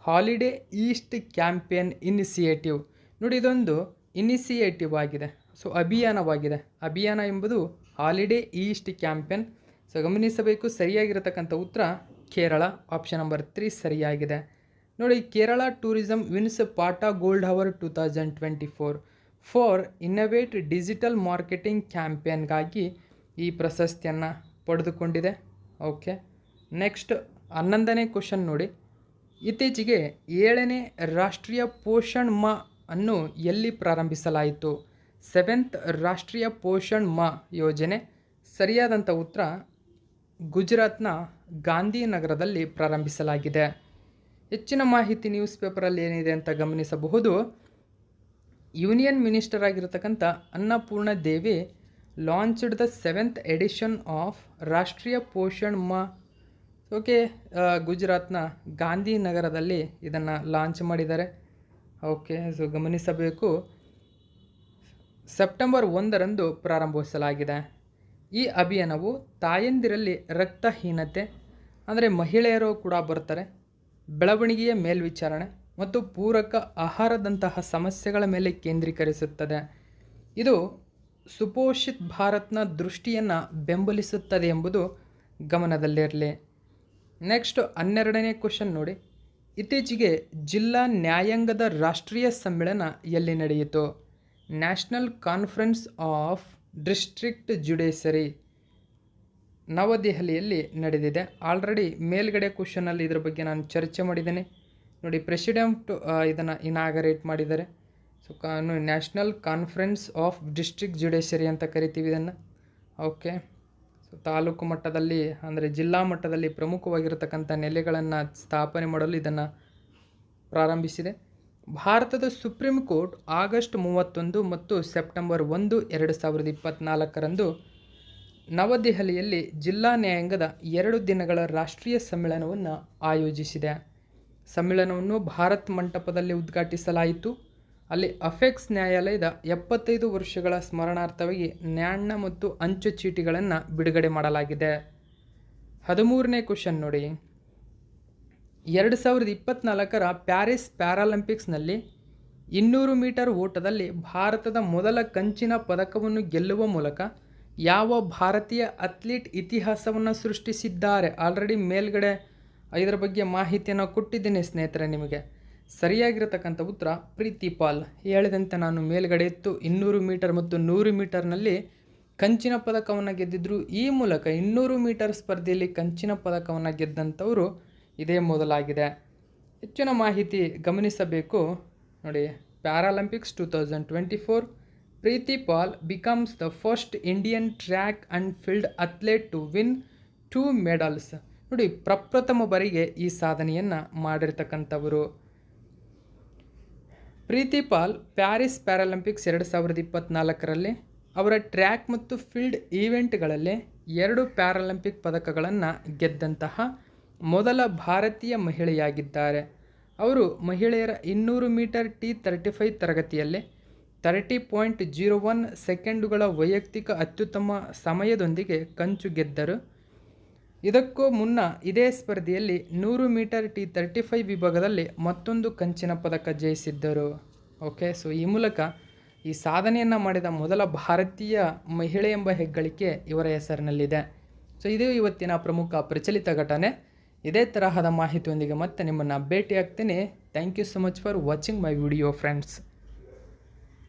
Holiday East campaign initiative. ನೋಡಿ, ಇದೊಂದು ಇನಿಷಿಯೇಟಿವ್ ಆಗಿದೆ, ಸೊ ಅಭಿಯಾನವಾಗಿದೆ. ಅಭಿಯಾನ ಎಂಬುದು ಹಾಲಿಡೇ ಈಸ್ಟ್ ಕ್ಯಾಂಪೇನ್. ಸೊ ಗಮನಿಸಬೇಕು. ಸರಿಯಾಗಿರತಕ್ಕಂಥ ಉತ್ತರ ಕೇರಳ, ಆಪ್ಷನ್ ನಂಬರ್ 3 ಸರಿಯಾಗಿದೆ. ನೋಡಿ, Kerala tourism wins PATA gold award 2024 for innovate digital marketing ಕ್ಯಾಂಪೇನ್ಗಾಗಿ ಈ ಪ್ರಶಸ್ತಿಯನ್ನು ಪಡೆದುಕೊಂಡಿದೆ. ಓಕೆ, ನೆಕ್ಸ್ಟ್ 11ನೇ ಕ್ವಶನ್ ನೋಡಿ. ಇತ್ತೀಚೆಗೆ 7ನೇ ರಾಷ್ಟ್ರೀಯ ಪೋಷಣ್ ಮಾ ಅನ್ನು ಎಲ್ಲಿ ಪ್ರಾರಂಭಿಸಲಾಯಿತು? 7th ರಾಷ್ಟ್ರೀಯ ಪೋಷಣ್ ಮಾ ಯೋಜನೆ. ಸರಿಯಾದಂಥ ಉತ್ತರ ಗುಜರಾತ್ನ ಗಾಂಧಿನಗರದಲ್ಲಿ ಪ್ರಾರಂಭಿಸಲಾಗಿದೆ. ಹೆಚ್ಚಿನ ಮಾಹಿತಿ ನ್ಯೂಸ್ ಪೇಪರಲ್ಲಿ ಏನಿದೆ ಅಂತ ಗಮನಿಸಬಹುದು. ಯೂನಿಯನ್ ಮಿನಿಸ್ಟರ್ ಆಗಿರತಕ್ಕಂಥ Annapurna Devi launched the 7th edition of Rashtriya Poshan Maah. Okay, ಗುಜರಾತ್ನ ಗಾಂಧಿನಗರದಲ್ಲಿ ಇದನ್ನು ಲಾಂಚ್ ಮಾಡಿದ್ದಾರೆ. ಓಕೆ, ಸೊ ಗಮನಿಸಬೇಕು. ಸೆಪ್ಟೆಂಬರ್ 1ರಂದು ಪ್ರಾರಂಭಿಸಲಾಗಿದೆ. ಈ ಅಭಿಯಾನವು ತಾಯಂದಿರಲ್ಲಿ ರಕ್ತಹೀನತೆ, ಅಂದರೆ ಮಹಿಳೆಯರು ಕೂಡ ಬರ್ತಾರೆ, ಬೆಳವಣಿಗೆಯ ಮೇಲ್ವಿಚಾರಣೆ ಮತ್ತು ಪೂರಕ ಆಹಾರದಂತಹ ಸಮಸ್ಯೆಗಳ ಮೇಲೆ ಕೇಂದ್ರೀಕರಿಸುತ್ತದೆ. ಇದು ಸುಪೋಷಿತ್ ಭಾರತ್ನ ದೃಷ್ಟಿಯನ್ನು ಬೆಂಬಲಿಸುತ್ತದೆ ಎಂಬುದು ಗಮನದಲ್ಲಿರಲಿ. ನೆಕ್ಸ್ಟ್ 12ನೇ ಕ್ವಶನ್ ನೋಡಿ. ಇತ್ತೀಚೆಗೆ ಜಿಲ್ಲಾ ನ್ಯಾಯಾಂಗದ ರಾಷ್ಟ್ರೀಯ ಸಮ್ಮೇಳನ ಎಲ್ಲಿ ನಡೆಯಿತು? National conference of district judiciary ನವದೆಹಲಿಯಲ್ಲಿ ನಡೆದಿದೆ. ಆಲ್ರೆಡಿ ಮೇಲ್ಗಡೆ ಕ್ವಶನಲ್ಲಿ ಇದ್ರ ಬಗ್ಗೆ ನಾನು ಚರ್ಚೆ ಮಾಡಿದ್ದೇನೆ. ನೋಡಿ, ಪ್ರೆಸಿಡೆಂಟ್ ಇದನ್ನು ಇನಾಗರೇಟ್ ಮಾಡಿದ್ದಾರೆ. So national conference of district judiciary ಅಂತ ಕರಿತೀವಿ ಇದನ್ನು. ಓಕೆ, ಸೊ ತಾಲೂಕು ಮಟ್ಟದಲ್ಲಿ ಅಂದರೆ ಜಿಲ್ಲಾ ಮಟ್ಟದಲ್ಲಿ ಪ್ರಮುಖವಾಗಿರತಕ್ಕಂಥ ನೆಲೆಗಳನ್ನು ಸ್ಥಾಪನೆ ಮಾಡಲು ಇದನ್ನು ಪ್ರಾರಂಭಿಸಿದೆ. ಭಾರತದ ಸುಪ್ರೀಂ ಕೋರ್ಟ್ ಆಗಸ್ಟ್ 31 ಮತ್ತು ಸೆಪ್ಟೆಂಬರ್ 1, 2024ರಂದು ನವದೆಹಲಿಯಲ್ಲಿ ಜಿಲ್ಲಾ ನ್ಯಾಯಾಂಗದ 2 ದಿನಗಳ ರಾಷ್ಟ್ರೀಯ ಸಮ್ಮೇಳನವನ್ನು ಆಯೋಜಿಸಿದೆ. ಸಮ್ಮೇಳನವನ್ನು ಭಾರತ್ ಮಂಟಪದಲ್ಲಿ ಉದ್ಘಾಟಿಸಲಾಯಿತು. ಅಲ್ಲಿ ಅಫೆಕ್ಸ್ ನ್ಯಾಯಾಲಯದ 75 ವರ್ಷಗಳ ಸ್ಮರಣಾರ್ಥವಾಗಿ ನಾಣ್ಯ ಮತ್ತು ಅಂಚೆ ಚೀಟಿಗಳನ್ನು ಬಿಡುಗಡೆ ಮಾಡಲಾಗಿದೆ. 13ನೇ ಕ್ವಶನ್ ನೋಡಿ. 2024 ಪ್ಯಾರಿಸ್ ಪ್ಯಾರಾಲಿಂಪಿಕ್ಸ್ನಲ್ಲಿ 200 ಮೀಟರ್ ಓಟದಲ್ಲಿ ಭಾರತದ ಮೊದಲ ಕಂಚಿನ ಪದಕವನ್ನು ಗೆಲ್ಲುವ ಮೂಲಕ ಯಾವ ಭಾರತೀಯ ಅಥ್ಲೀಟ್ ಇತಿಹಾಸವನ್ನು ಸೃಷ್ಟಿಸಿದ್ದಾರೆ? ಆಲ್ರೆಡಿ ಮೇಲ್ಗಡೆ ಇದರ ಬಗ್ಗೆ ಮಾಹಿತಿಯನ್ನು ಕೊಟ್ಟಿದ್ದೇನೆ ಸ್ನೇಹಿತರೆ ನಿಮಗೆ. ಸರಿಯಾಗಿರತಕ್ಕಂಥ ಉತ್ತರ ಪ್ರೀತಿ ಪಾಲ್. ಹೇಳಿದಂತೆ ನಾನು ಮೇಲ್ಗಡೆ ಇತ್ತು 200 ಮೀಟರ್ ಮತ್ತು 100 ಮೀಟರ್ನಲ್ಲಿ ಕಂಚಿನ ಪದಕವನ್ನು ಗೆದ್ದಿದ್ರು. ಈ ಮೂಲಕ 200 ಮೀಟರ್ ಸ್ಪರ್ಧೆಯಲ್ಲಿ ಕಂಚಿನ ಪದಕವನ್ನು ಗೆದ್ದಂಥವರು ಇದೇ ಮೊದಲಾಗಿದೆ. ಹೆಚ್ಚಿನ ಮಾಹಿತಿ ಗಮನಿಸಬೇಕು ನೋಡಿ. Paralympics 2024 Preeti Pal becomes the first Indian track and field athlete to win 2 medals. ನೋಡಿ, ಪ್ರಪ್ರಥಮ ಬಾರಿಗೆ ಈ ಸಾಧನೆಯನ್ನು ಮಾಡಿರ್ತಕ್ಕಂಥವರು. ಪ್ರೀತಿ ಪಾಲ್ ಪ್ಯಾರಿಸ್ ಪ್ಯಾರಾಲಿಂಪಿಕ್ಸ್ 2024ರಲ್ಲಿ ಅವರ ಟ್ರ್ಯಾಕ್ ಮತ್ತು ಫೀಲ್ಡ್ ಈವೆಂಟ್ಗಳಲ್ಲಿ 2 ಪ್ಯಾರಾಲಿಂಪಿಕ್ ಪದಕಗಳನ್ನು ಗೆದ್ದಂತಹ ಮೊದಲ ಭಾರತೀಯ ಮಹಿಳೆಯಾಗಿದ್ದಾರೆ. ಅವರು ಮಹಿಳೆಯರ 200 ಮೀಟರ್ T35 ತರಗತಿಯಲ್ಲಿ 30.01 ಸೆಕೆಂಡುಗಳ ವೈಯಕ್ತಿಕ ಅತ್ಯುತ್ತಮ ಸಮಯದೊಂದಿಗೆ ಕಂಚು ಗೆದ್ದರು. ಇದಕ್ಕೂ ಮುನ್ನ ಇದೇ ಸ್ಪರ್ಧೆಯಲ್ಲಿ 100 ಮೀಟರ್ T35 ವಿಭಾಗದಲ್ಲಿ ಮತ್ತೊಂದು ಕಂಚಿನ ಪದಕ ಜಯಿಸಿದ್ದರು. ಓಕೆ, ಸೊ ಈ ಮೂಲಕ ಈ ಸಾಧನೆಯನ್ನು ಮಾಡಿದ ಮೊದಲ ಭಾರತೀಯ ಮಹಿಳೆ ಎಂಬ ಹೆಗ್ಗಳಿಕೆ ಇವರ ಹೆಸರಿನಲ್ಲಿದೆ. ಸೊ ಇದು ಇವತ್ತಿನ ಪ್ರಮುಖ ಪ್ರಚಲಿತ ಘಟನೆ. ಇದೇ ತರಹದ ಮಾಹಿತಿಯೊಂದಿಗೆ ಮತ್ತೆ ನಿಮ್ಮನ್ನು ಭೇಟಿ ಆಗ್ತೀನಿ. Thank you so much for watching my video friends.